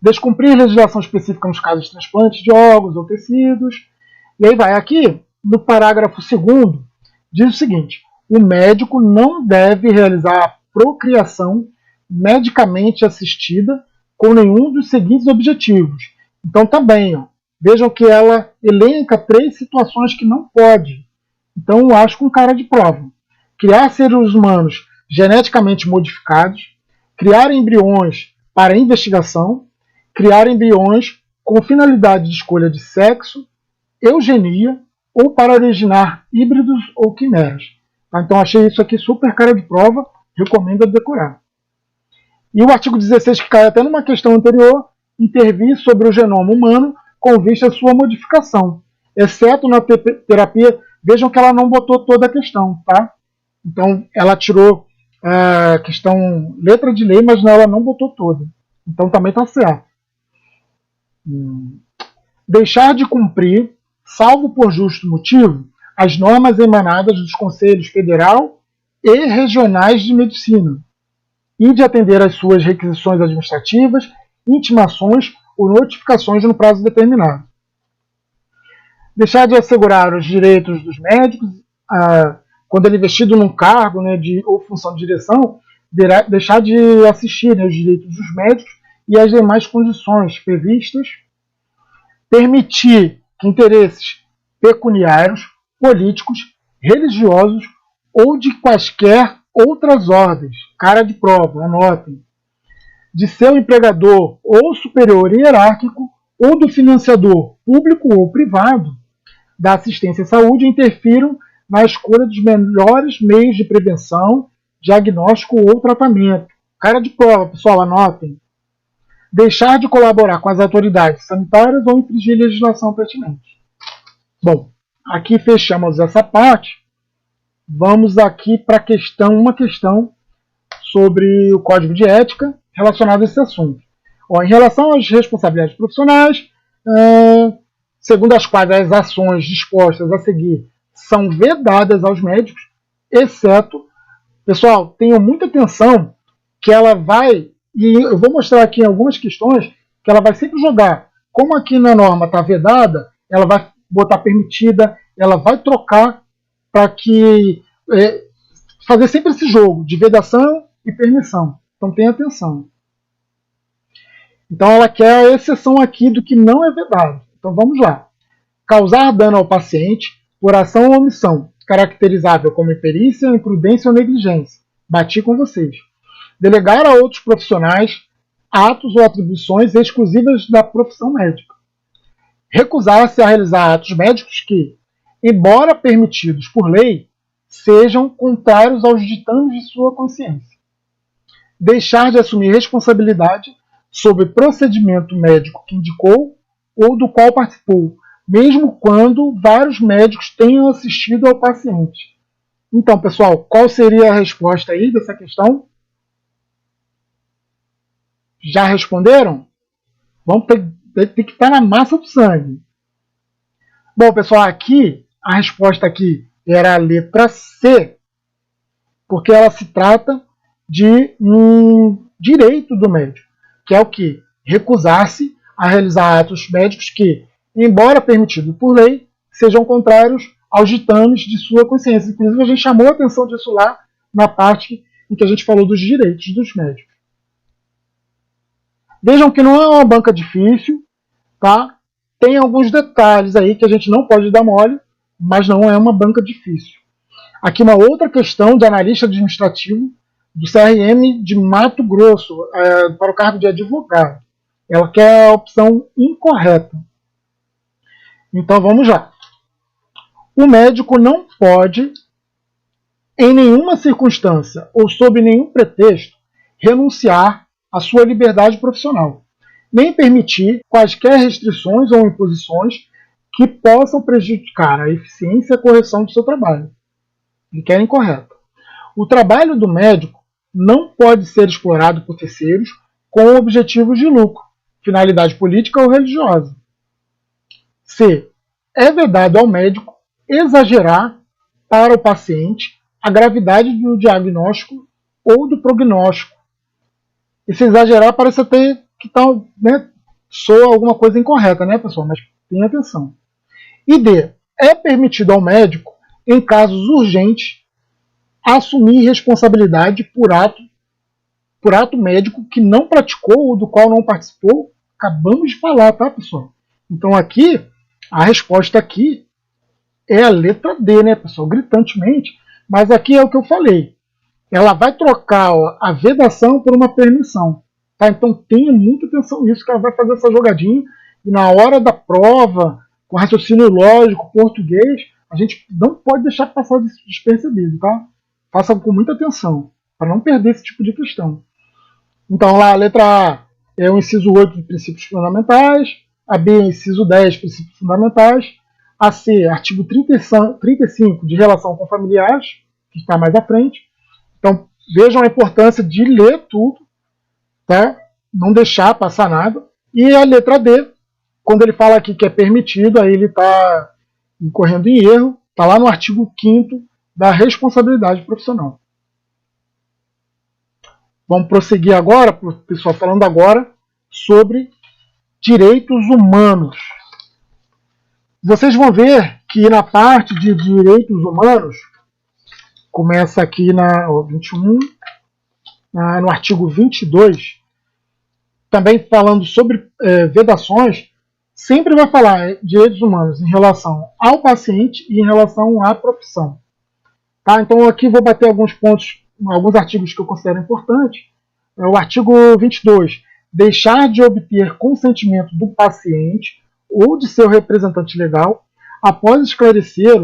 Descumprir legislação específica nos casos de transplante de órgãos ou tecidos. E aí vai. Aqui, no parágrafo 2º, diz o seguinte: o médico não deve realizar a procriação medicamente assistida com nenhum dos seguintes objetivos. Então também, vejam que ela elenca 3 situações que não pode. Então eu acho com cara de prova. Criar seres humanos geneticamente modificados, criar embriões para investigação, criar embriões com finalidade de escolha de sexo, eugenia ou para originar híbridos ou quimeras. Então achei isso aqui super cara de prova, recomendo decorar. E o artigo 16, que cai até numa questão anterior, intervir sobre o genoma humano com vista à sua modificação, exceto na terapia. Vejam que ela não botou toda a questão, tá? Então ela tirou a questão letra de lei, mas ela não botou toda. Então também está certo. Deixar de cumprir, salvo por justo motivo, as normas emanadas dos Conselhos Federal e Regionais de Medicina. e de atender às suas requisições administrativas, intimações ou notificações no prazo determinado. Deixar de assegurar os direitos dos médicos, quando ele é investido num cargo, né, ou função de direção, deixar de assistir, né, os direitos dos médicos e as demais condições previstas. Permitir que interesses pecuniários, políticos, religiosos ou de quaisquer outras ordens, cara de prova, anotem, de seu empregador ou superior hierárquico ou do financiador público ou privado da assistência à saúde interfiram na escolha dos melhores meios de prevenção, diagnóstico ou tratamento. Cara de prova, pessoal, anotem. Deixar de colaborar com as autoridades sanitárias ou infringir legislação pertinente. Bom, aqui fechamos essa parte. Vamos aqui para uma questão sobre o Código de Ética relacionado a esse assunto. Em relação às responsabilidades profissionais, segundo as quais as ações dispostas a seguir são vedadas aos médicos, exceto, pessoal, tenham muita atenção que ela vai, e eu vou mostrar aqui em algumas questões, que ela vai sempre jogar, como aqui na norma está vedada, ela vai botar permitida, ela vai trocar para que fazer sempre esse jogo de vedação e permissão. Então tenha atenção. Então ela quer a exceção aqui do que não é vedado. Então vamos lá. Causar dano ao paciente por ação ou omissão, caracterizável como imperícia, imprudência ou negligência. Bati com vocês. Delegar a outros profissionais atos ou atribuições exclusivas da profissão médica. Recusar-se a realizar atos médicos que, embora permitidos por lei, sejam contrários aos ditames de sua consciência. Deixar de assumir responsabilidade sobre procedimento médico que indicou ou do qual participou, mesmo quando vários médicos tenham assistido ao paciente. Então, pessoal, qual seria a resposta aí dessa questão? Já responderam? Vamos ter que estar na massa do sangue. Bom, pessoal, aqui, a resposta aqui era a letra C, porque ela se trata de um direito do médico, que é o que? Recusar-se a realizar atos médicos que, embora permitidos por lei, sejam contrários aos ditames de sua consciência. Inclusive, a gente chamou a atenção disso lá na parte em que a gente falou dos direitos dos médicos. Vejam que não é uma banca difícil, tá? Tem alguns detalhes aí que a gente não pode dar mole, mas não é uma banca difícil. Aqui uma outra questão de analista administrativo do CRM de Mato Grosso, para o cargo de advogado. Ela quer a opção incorreta. Então vamos lá. O médico não pode, em nenhuma circunstância ou sob nenhum pretexto, renunciar à sua liberdade profissional, nem permitir quaisquer restrições ou imposições que possam prejudicar a eficiência e a correção do seu trabalho. Ele quer incorreto. O trabalho do médico não pode ser explorado por terceiros com objetivos de lucro, finalidade política ou religiosa. C. É vedado ao médico exagerar para o paciente a gravidade do diagnóstico ou do prognóstico. E se exagerar parece até que tá, né, soa alguma coisa incorreta, né, pessoal? Mas tenha atenção. E D. É permitido ao médico, em casos urgentes, assumir responsabilidade por ato médico que não praticou ou do qual não participou. Acabamos de falar, tá, pessoal? Então aqui, a resposta aqui é a letra D, né, pessoal? Gritantemente. Mas aqui é o que eu falei. Ela vai trocar a vedação por uma permissão. Tá? Então tenha muita atenção nisso, que ela vai fazer essa jogadinha. E na hora da prova, com raciocínio lógico, português, a gente não pode deixar passar despercebido, tá? Faça com muita atenção, para não perder esse tipo de questão. Então lá a letra A é o inciso 8 de princípios fundamentais, a B é o inciso 10 de princípios fundamentais, a C, artigo 35 de relação com familiares, que está mais à frente. Então vejam a importância de ler tudo, tá? Não deixar passar nada. E a letra D, quando ele fala aqui que é permitido, aí ele está incorrendo em erro, está lá no artigo 5º da responsabilidade profissional. Vamos prosseguir agora, pessoal, falando agora sobre direitos humanos. Vocês vão ver que na parte de direitos humanos, começa aqui na 21, no artigo 22, também falando sobre vedações, sempre vai falar direitos humanos em relação ao paciente e em relação à profissão. Tá? Então aqui vou bater alguns pontos, alguns artigos que eu considero importantes. O artigo 22, deixar de obter consentimento do paciente ou de seu representante legal após esclarecer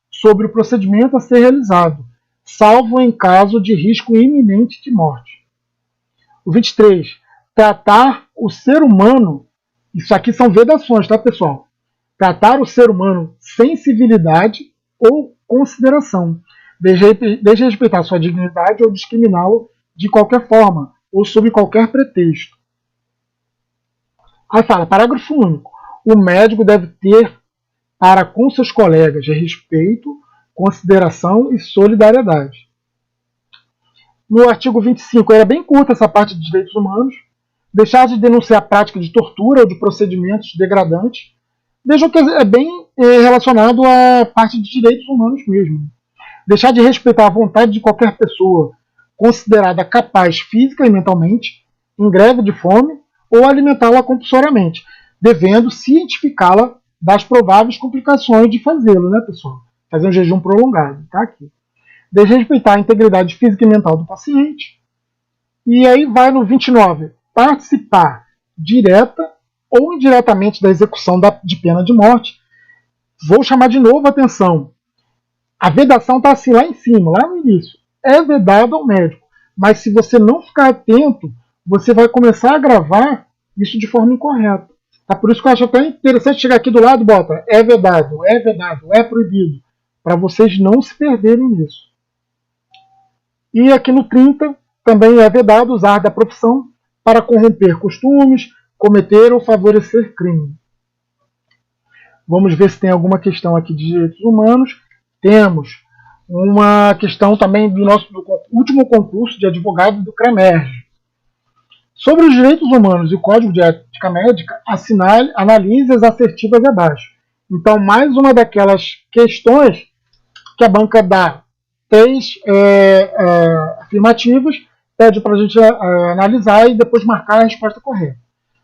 sobre o procedimento a ser realizado, salvo em caso de risco iminente de morte. O 23, tratar o ser humano, isso aqui são vedações, tá, pessoal? Tratar o ser humano sem civilidade ou consideração, desde respeitar sua dignidade ou discriminá-lo de qualquer forma ou sob qualquer pretexto. Aí fala, parágrafo único, o médico deve ter para com seus colegas respeito, consideração e solidariedade. No artigo 25, era bem curta essa parte de direitos humanos, deixar de denunciar a prática de tortura ou de procedimentos degradantes. Vejam que é bem relacionado à parte de direitos humanos mesmo. Deixar de respeitar a vontade de qualquer pessoa considerada capaz física e mentalmente, em greve de fome, ou alimentá-la compulsoriamente, devendo cientificá-la das prováveis complicações de fazê-lo, né, pessoal? Fazer um jejum prolongado, tá aqui. Desrespeitar a integridade física e mental do paciente. E aí vai no 29, participar direta ou indiretamente da execução de pena de morte. Vou chamar de novo a atenção. A vedação está assim lá em cima, lá no início. É vedado ao médico. Mas se você não ficar atento, você vai começar a gravar isso de forma incorreta. Tá? Por isso que eu acho até interessante chegar aqui do lado e bota é vedado, é proibido. Para vocês não se perderem nisso. E aqui no 30, também é vedado usar da profissão para corromper costumes, cometer ou favorecer crime. Vamos ver se tem alguma questão aqui de direitos humanos. Temos uma questão também do último concurso de advogado do CREMERGE. Sobre os direitos humanos e o Código de Ética Médica, analise as assertivas abaixo. Então, mais uma daquelas questões que a banca dá 3 afirmativas, pede para a gente analisar e depois marcar a resposta correta.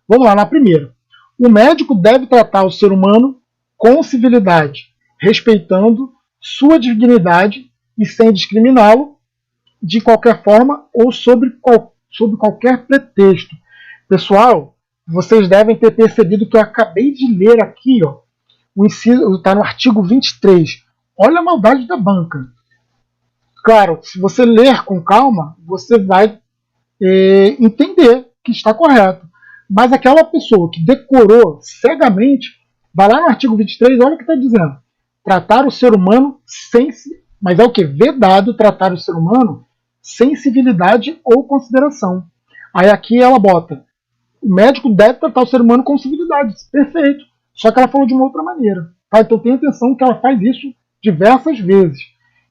Vamos lá, na primeira. O médico deve tratar o ser humano com civilidade, respeitando sua dignidade e sem discriminá-lo de qualquer forma ou sob qualquer pretexto. Pessoal, vocês devem ter percebido que eu acabei de ler aqui, ó, o inciso está no artigo 23. Olha a maldade da banca. Claro, se você ler com calma, você vai entender que está correto. Mas aquela pessoa que decorou cegamente, vai lá no artigo 23, olha o que está dizendo. Tratar o ser humano sem... Mas é o que? Vedado tratar o ser humano sem civilidade ou consideração. Aí aqui ela bota, o médico deve tratar o ser humano com civilidade. Perfeito. Só que ela falou de uma outra maneira. Tá? Então tenha atenção que ela faz isso diversas vezes.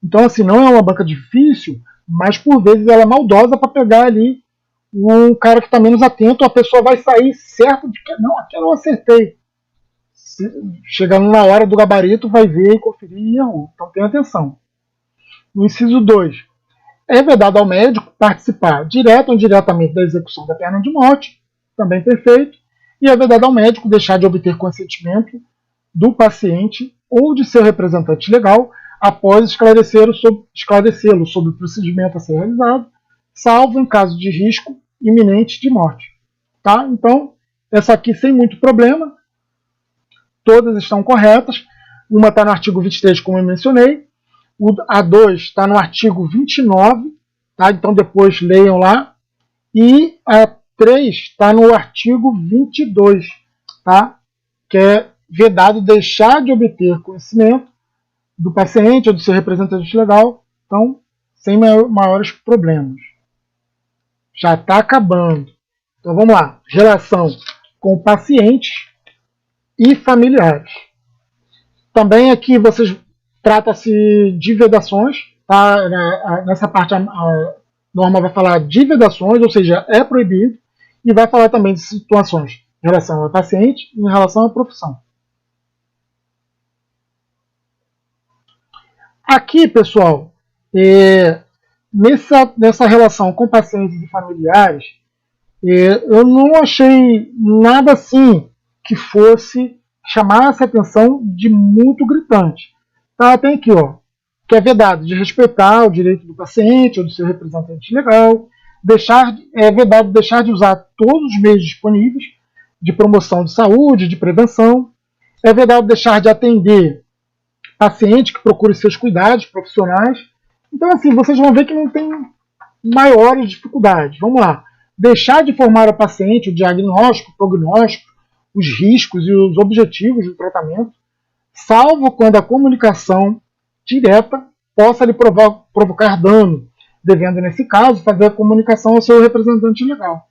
Então, assim, não é uma banca difícil, mas por vezes ela é maldosa para pegar ali um cara que está menos atento, a pessoa vai sair certo de que não, aqui eu não acertei. Chegando na hora do gabarito, vai ver e conferir e errou. Então tenha atenção. No inciso 2, é vedado ao médico participar direto ou indiretamente da execução da pena de morte, também perfeito, e é vedado ao médico deixar de obter consentimento do paciente ou de seu representante legal após esclarecê-lo sobre o procedimento a ser realizado, salvo em caso de risco iminente de morte. Tá? Então, essa aqui sem muito problema, todas estão corretas. Uma está no artigo 23, como eu mencionei, a 2 está no artigo 29, tá? Então depois leiam lá, e a 3 está no artigo 22, tá? Que é vedado deixar de obter conhecimento do paciente ou do seu representante legal, então sem maiores problemas. Já está acabando. Então vamos lá, relação com pacientes e familiares. Também aqui vocês trata-se de vedações, tá? Nessa parte norma vai falar de vedações, ou seja, é proibido, e vai falar também de situações em relação ao paciente e em relação à profissão. Aqui, pessoal, nessa relação com pacientes e familiares, eu não achei nada assim que fosse chamar essa atenção de muito gritante. Tá, tem aqui, ó, que é vedado de respeitar o direito do paciente ou do seu representante legal, é vedado deixar de usar todos os meios disponíveis de promoção de saúde, de prevenção, é vedado deixar de atender paciente que procure seus cuidados profissionais. Então, assim, vocês vão ver que não tem maiores dificuldades. Vamos lá. Deixar de informar ao paciente o diagnóstico, o prognóstico, os riscos e os objetivos do tratamento, salvo quando a comunicação direta possa lhe provocar dano, devendo, nesse caso, fazer a comunicação ao seu representante legal.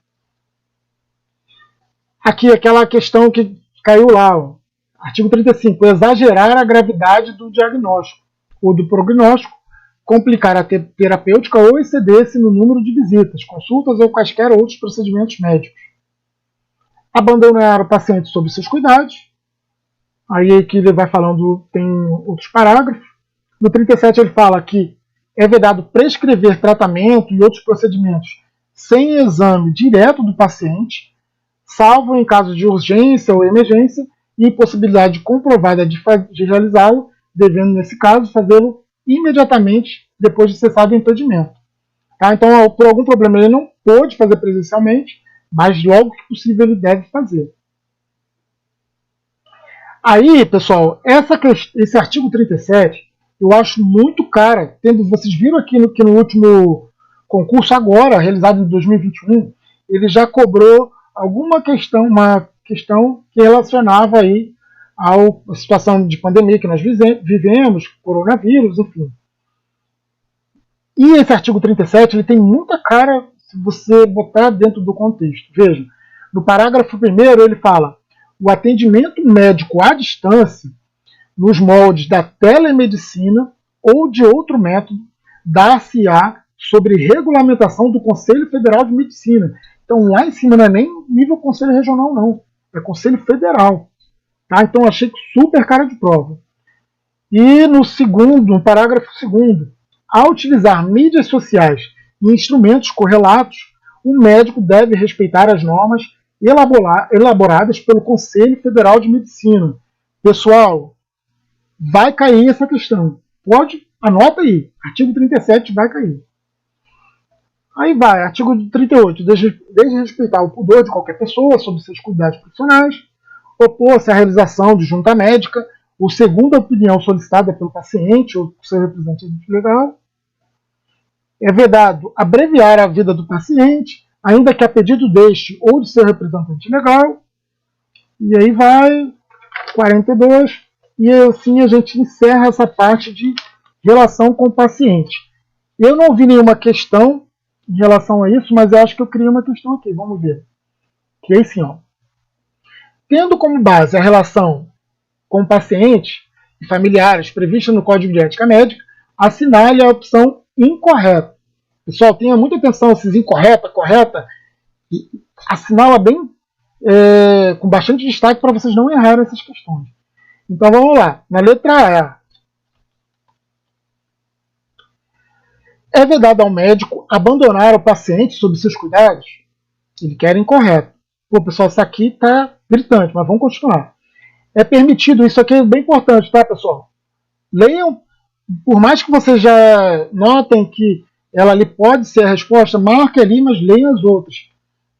Aqui, aquela questão que caiu lá, ó. Artigo 35. Exagerar a gravidade do diagnóstico ou do prognóstico, complicar a terapêutica ou exceder-se no número de visitas, consultas ou quaisquer outros procedimentos médicos. Abandonar o paciente sob seus cuidados. Aí aqui ele vai falando, tem outros parágrafos. No 37 ele fala que é vedado prescrever tratamento e outros procedimentos sem exame direto do paciente, salvo em caso de urgência ou emergência e impossibilidade comprovada de realizá-lo, devendo, nesse caso, fazê-lo imediatamente depois de cessado o impedimento. Tá? Então, por algum problema ele não pôde fazer presencialmente, mas logo que possível ele deve fazer. Aí, pessoal, esse artigo 37 eu acho muito cara. Vocês viram aqui que no último concurso agora, realizado em 2021, ele já cobrou uma questão que relacionava aí à situação de pandemia que nós vivemos, coronavírus, enfim. E esse artigo 37 ele tem muita cara se você botar dentro do contexto. Veja, no parágrafo 1º ele fala: o atendimento médico à distância, nos moldes da telemedicina ou de outro método, dar-se-á sobre regulamentação do Conselho Federal de Medicina. Então lá em cima não é nem nível Conselho Regional, não. É Conselho Federal. Tá? Então achei super cara de prova. E no parágrafo 2º, ao utilizar mídias sociais e instrumentos correlatos, o médico deve respeitar as normas elaboradas pelo Conselho Federal de Medicina. Pessoal, vai cair essa questão. Anota aí. Artigo 37 vai cair. Aí vai, artigo 38. Desrespeitar o pudor de qualquer pessoa sobre seus cuidados profissionais, opor-se à realização de junta médica ou segunda opinião solicitada pelo paciente ou seu representante legal. É vedado abreviar a vida do paciente, ainda que a pedido deste ou de seu representante legal. E aí vai, 42. E assim a gente encerra essa parte de relação com o paciente. Eu não vi nenhuma questão em relação a isso, mas eu acho que eu criei uma questão aqui. Vamos ver. Que é assim, ó. Tendo como base a relação com o paciente e familiares prevista no Código de Ética Médica, assinale a opção incorreta. Pessoal, tenha muita atenção, esses incorreta, correta, e assinala bem com bastante destaque para vocês não errarem essas questões. Então vamos lá. Na letra A. É vedado ao médico abandonar o paciente sob seus cuidados? Ele quer incorreto. Pô, pessoal, isso aqui está gritante, mas vamos continuar. É permitido, isso aqui é bem importante, tá, pessoal? Leiam, por mais que vocês já notem que ela ali pode ser a resposta, marque ali, mas leiam as outras.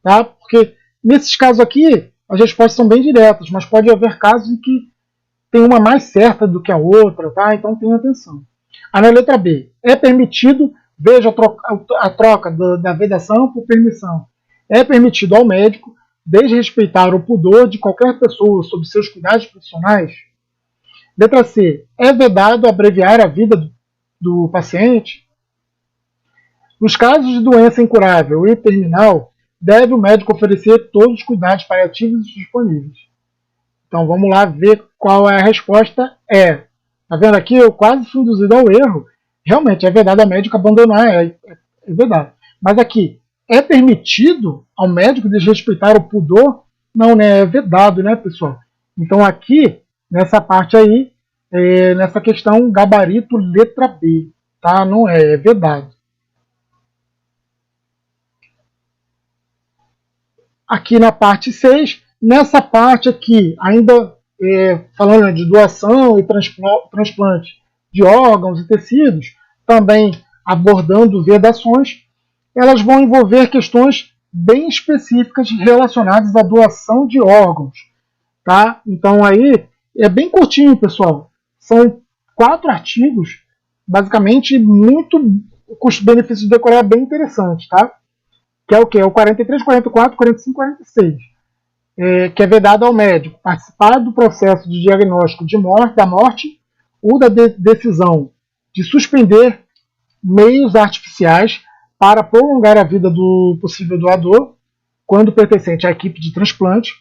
Tá? Porque nesses casos aqui, as respostas são bem diretas, mas pode haver casos em que tem uma mais certa do que a outra, tá? Então tenha atenção. Aí na letra B, é permitido, veja a troca da vedação por permissão. É permitido ao médico desrespeitar o pudor de qualquer pessoa sob seus cuidados profissionais? Letra C, é vedado abreviar a vida do paciente? Nos casos de doença incurável e terminal, deve o médico oferecer todos os cuidados paliativos disponíveis. Então vamos lá ver qual é a resposta. Tá vendo aqui? Eu quase fui induzido ao erro. Realmente é vedado a médico abandonar, é vedado. Mas aqui, é permitido ao médico desrespeitar o pudor? Não, né? É vedado, né, pessoal? Então aqui, nessa parte aí, nessa questão, gabarito letra B, tá? Não é vedado. Aqui na parte 6, nessa parte aqui, ainda falando de doação e transplante de órgãos e tecidos, também abordando vedações, elas vão envolver questões bem específicas relacionadas à doação de órgãos. Tá? Então aí é bem curtinho, pessoal. São 4 artigos, basicamente muito o custo-benefício de decorar é bem interessante, tá? Que é o que? É o 43, 44, 45 e 46. Que é vedado ao médico participar do processo de diagnóstico da morte ou da decisão de suspender meios artificiais para prolongar a vida do possível doador, quando pertencente à equipe de transplante.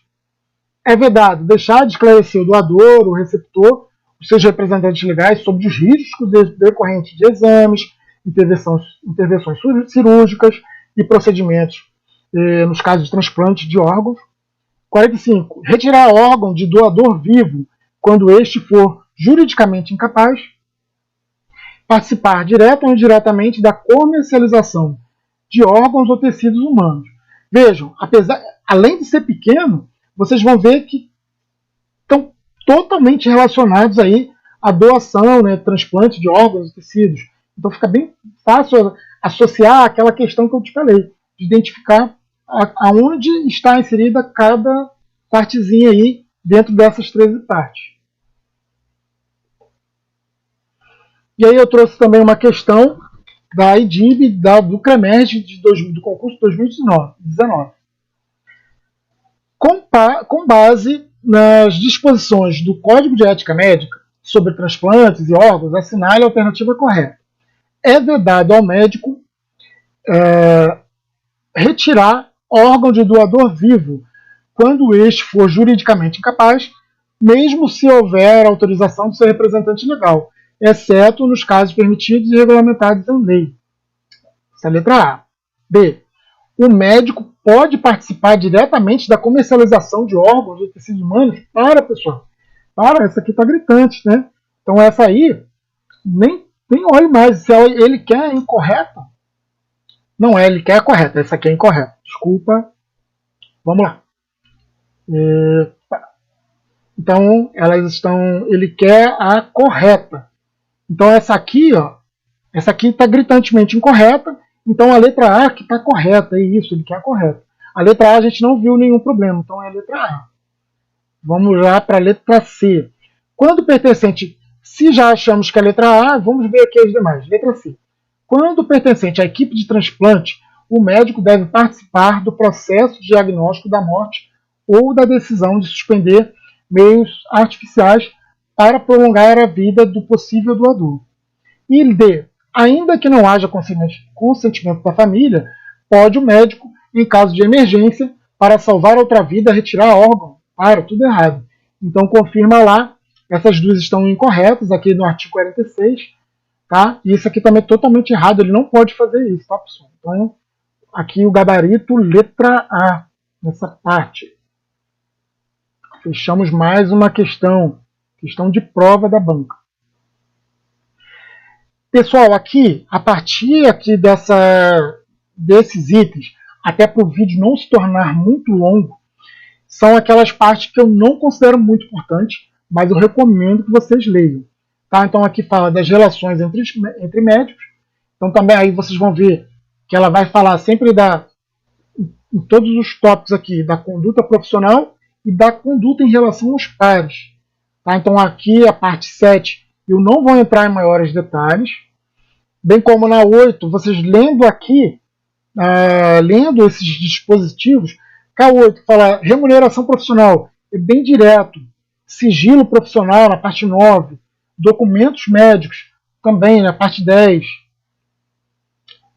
É vedado deixar de esclarecer o doador, o receptor, os seus representantes legais sobre os riscos decorrentes de exames, intervenções cirúrgicas e procedimentos nos casos de transplante de órgãos. 45. Retirar órgão de doador vivo quando este for juridicamente incapaz. Participar direta ou indiretamente da comercialização de órgãos ou tecidos humanos. Vejam, além de ser pequeno, vocês vão ver que estão totalmente relacionados aí à doação, né, transplante de órgãos e tecidos. Então fica bem fácil associar aquela questão que eu te falei, de identificar aonde está inserida cada partezinha aí dentro dessas 13 partes. E aí eu trouxe também uma questão da IDIB, do CREMERG do concurso 2019. Com base nas disposições do Código de Ética Médica sobre transplantes e órgãos, assinale a alternativa correta. É vedado ao médico retirar órgão de doador vivo quando este for juridicamente incapaz, mesmo se houver autorização do seu representante legal, exceto nos casos permitidos e regulamentados em lei. Essa é a letra A. B. O médico pode participar diretamente da comercialização de órgãos ou tecidos humanos? Pessoal. Essa aqui está gritante, né? Então essa aí, nem olhe mais. Se ele quer é incorreta. Não é, ele quer a correta. Essa aqui é incorreta. Desculpa. Vamos lá. Então, ele quer a correta. Então essa aqui está gritantemente incorreta. Então a letra A que está correta, é isso, ele quer a correta. A letra A a gente não viu nenhum problema, então é a letra A. Vamos lá para a letra C. Quando pertencente, se já achamos que é a letra A, vamos ver aqui as demais. Letra C. Quando pertencente à equipe de transplante, o médico deve participar do processo de diagnóstico da morte ou da decisão de suspender meios artificiais para prolongar a vida do possível doador. E D. Ainda que não haja consentimento da família, pode o médico, em caso de emergência, para salvar outra vida, retirar órgão. Tudo errado. Então confirma lá, essas duas estão incorretas aqui no artigo 46, tá? E isso aqui também é totalmente errado, ele não pode fazer isso, tá, pessoal? Então, aqui o gabarito letra A, nessa parte. Fechamos mais uma questão de prova da banca. Pessoal, aqui, a partir aqui desses itens, até para o vídeo não se tornar muito longo, são aquelas partes que eu não considero muito importantes, mas eu recomendo que vocês leiam. Tá? Então aqui fala das relações entre médicos. Então também aí vocês vão ver que ela vai falar sempre em todos os tópicos aqui, da conduta profissional e da conduta em relação aos pares. Tá? Então aqui a parte 7 eu não vou entrar em maiores detalhes, bem como na 8, vocês lendo aqui, lendo esses dispositivos, K8 fala remuneração profissional, é bem direto, sigilo profissional na parte 9, documentos médicos também na parte 10.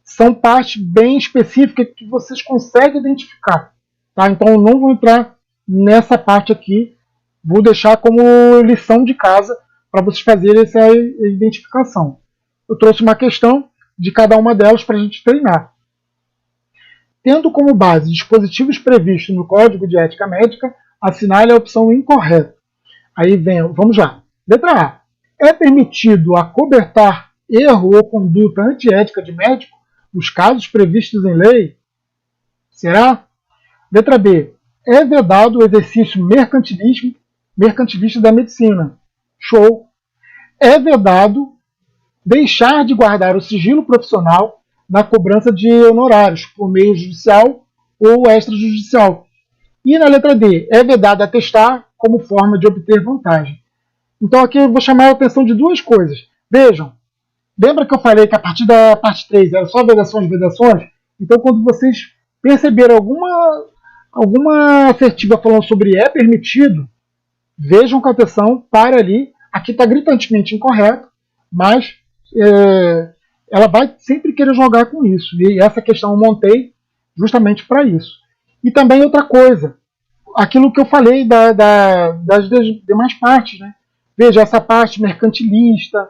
São partes bem específicas que vocês conseguem identificar. Tá? Então eu não vou entrar nessa parte aqui, vou deixar como lição de casa para vocês fazerem essa identificação. Eu trouxe uma questão de cada uma delas para a gente treinar. tendo como base dispositivos previstos no Código de Ética Médica, assinale a opção incorreta. Aí vem, vamos lá. Letra A. É permitido acobertar erro ou conduta antiética de médico nos casos previstos em lei? Será? Letra B. É vedado o exercício mercantilista da medicina? Show! É vedado deixar de guardar o sigilo profissional na cobrança de honorários por meio judicial ou extrajudicial. E na letra D, é vedado atestar como forma de obter vantagem. Então aqui eu vou chamar a atenção de duas coisas. Vejam, lembra que eu falei que a partir da parte 3 era só vedações? Então quando vocês perceberem alguma assertiva falando sobre é permitido, vejam com atenção, para ali. Aqui está gritantemente incorreto, mas ela vai sempre querer jogar com isso. E essa questão eu montei justamente para isso. E também outra coisa, aquilo que eu falei das demais partes. Né? Veja, essa parte mercantilista,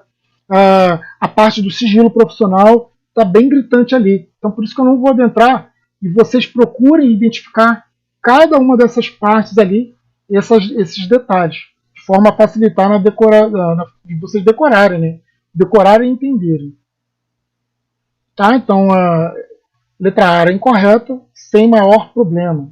a parte do sigilo profissional, está bem gritante ali. Então por isso que eu não vou adentrar, e vocês procurem identificar cada uma dessas partes ali, esses detalhes, de forma a facilitar de vocês decorarem, né? Decorarem e entenderem. Tá? Então a letra A era incorreta, sem maior problema.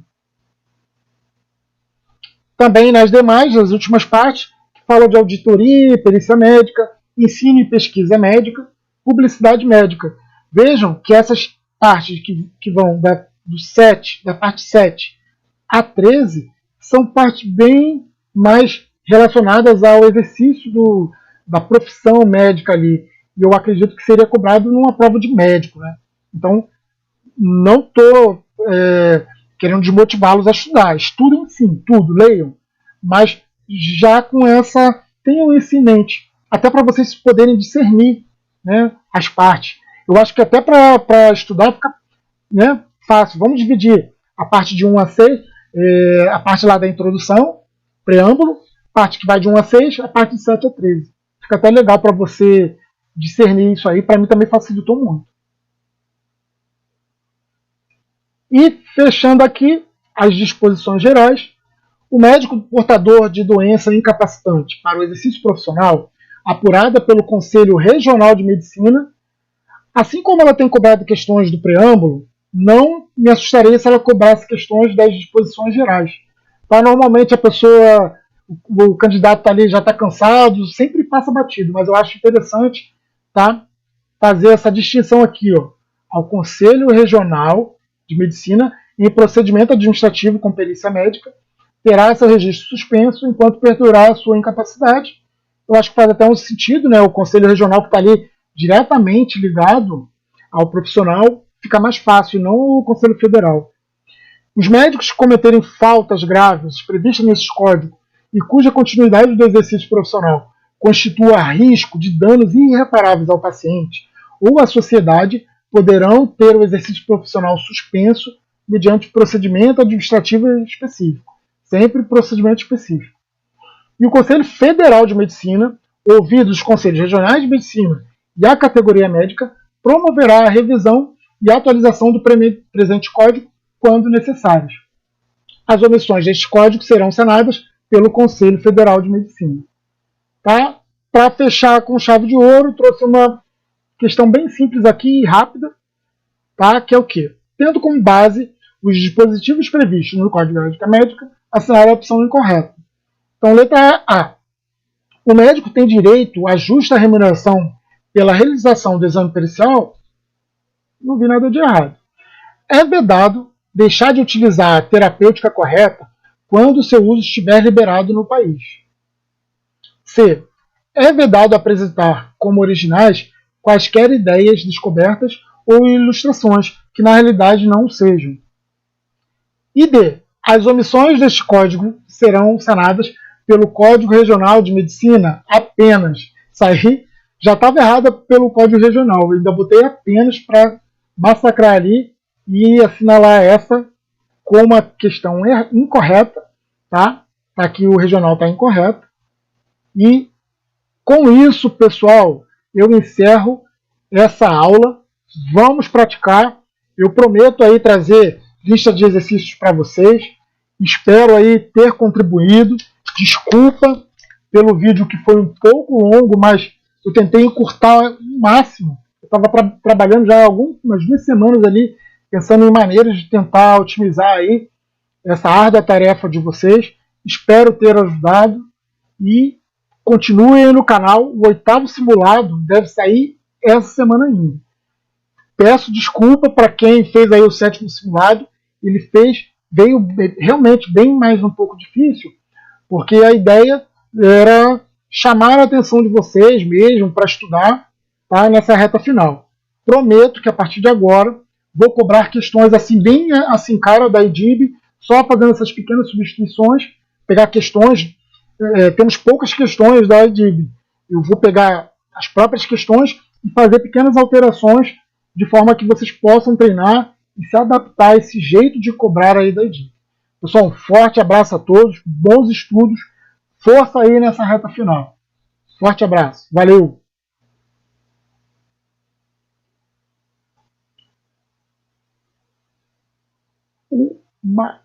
Também nas demais, as últimas partes, que falam de auditoria, perícia médica, ensino e pesquisa médica, publicidade médica. Vejam que essas partes que vão da parte 7 a 13 são partes bem mais relacionadas ao exercício da profissão médica ali. E eu acredito que seria cobrado numa prova de médico. Né? Então, não estou querendo desmotivá-los a estudar. Estudem sim, tudo, leiam. Mas já com essa, tenham isso em mente. Até para vocês poderem discernir, né, as partes. Eu acho que até para estudar fica, né, fácil. Vamos dividir a parte de 1 a 6, a parte lá da introdução, preâmbulo, parte que vai de 1 a 6, a parte de 7 a 13. Fica até legal para você discernir isso aí. Para mim também facilitou muito. E fechando aqui as disposições gerais, o médico portador de doença incapacitante para o exercício profissional, apurada pelo Conselho Regional de Medicina, assim como ela tem cobrado questões do preâmbulo, não me assustaria se ela cobrasse questões das disposições gerais. Tá? Normalmente a pessoa, o candidato tá ali, já está cansado, sempre passa batido, mas eu acho interessante, tá, fazer essa distinção aqui, ó, ao Conselho Regional de Medicina, em procedimento administrativo com perícia médica, terá seu registro suspenso enquanto perdurar a sua incapacidade. Eu acho que faz até um sentido, né? O Conselho Regional que está ali diretamente ligado ao profissional, fica mais fácil, e não o Conselho Federal. Os médicos que cometerem faltas graves previstas nesse código e cuja continuidade do exercício profissional constitua risco de danos irreparáveis ao paciente ou à sociedade, poderão ter o exercício profissional suspenso mediante procedimento administrativo específico. Sempre procedimento específico. E o Conselho Federal de Medicina, ouvidos os Conselhos Regionais de Medicina e a categoria médica, promoverá a revisão e atualização do presente código quando necessárias. As omissões deste código serão sanadas pelo Conselho Federal de Medicina. Tá? Para fechar com chave de ouro, trouxe uma questão bem simples aqui e rápida, tá? Que é o quê? Tendo como base os dispositivos previstos no Código de Ética Médica, assinar a opção incorreta. Então, letra A. O médico tem direito à justa remuneração pela realização do exame pericial? Não vi nada de errado. É vedado deixar de utilizar a terapêutica correta quando seu uso estiver liberado no país. C. É vedado apresentar como originais quaisquer ideias descobertas ou ilustrações que na realidade não sejam. E D. As omissões deste código serão sanadas pelo Código Regional de Medicina apenas. Isso aí já estava errada pelo Código Regional. Eu ainda botei apenas para massacrar ali e assinalar essa como uma questão incorreta. Tá? Aqui o regional está incorreto. E com isso, pessoal, eu encerro essa aula. Vamos praticar. Eu prometo aí trazer lista de exercícios para vocês. Espero aí ter contribuído. Desculpa pelo vídeo que foi um pouco longo, mas eu tentei encurtar o máximo. Eu estava trabalhando já há umas 2 semanas ali, pensando em maneiras de tentar otimizar aí essa árdua tarefa de vocês. Espero ter ajudado e continuem aí no canal. O 8º simulado deve sair essa semana ainda. Peço desculpa para quem fez aí o 7º simulado. Veio realmente bem mais um pouco difícil, porque a ideia era chamar a atenção de vocês mesmo para estudar, tá, nessa reta final. Prometo que a partir de agora vou cobrar questões assim bem assim cara da EDIB, só fazendo essas pequenas substituições, pegar questões, temos poucas questões da EDIB. Eu vou pegar as próprias questões e fazer pequenas alterações de forma que vocês possam treinar e se adaptar a esse jeito de cobrar aí da EDIB. Pessoal, um forte abraço a todos, bons estudos, força aí nessa reta final. Forte abraço, valeu! Uma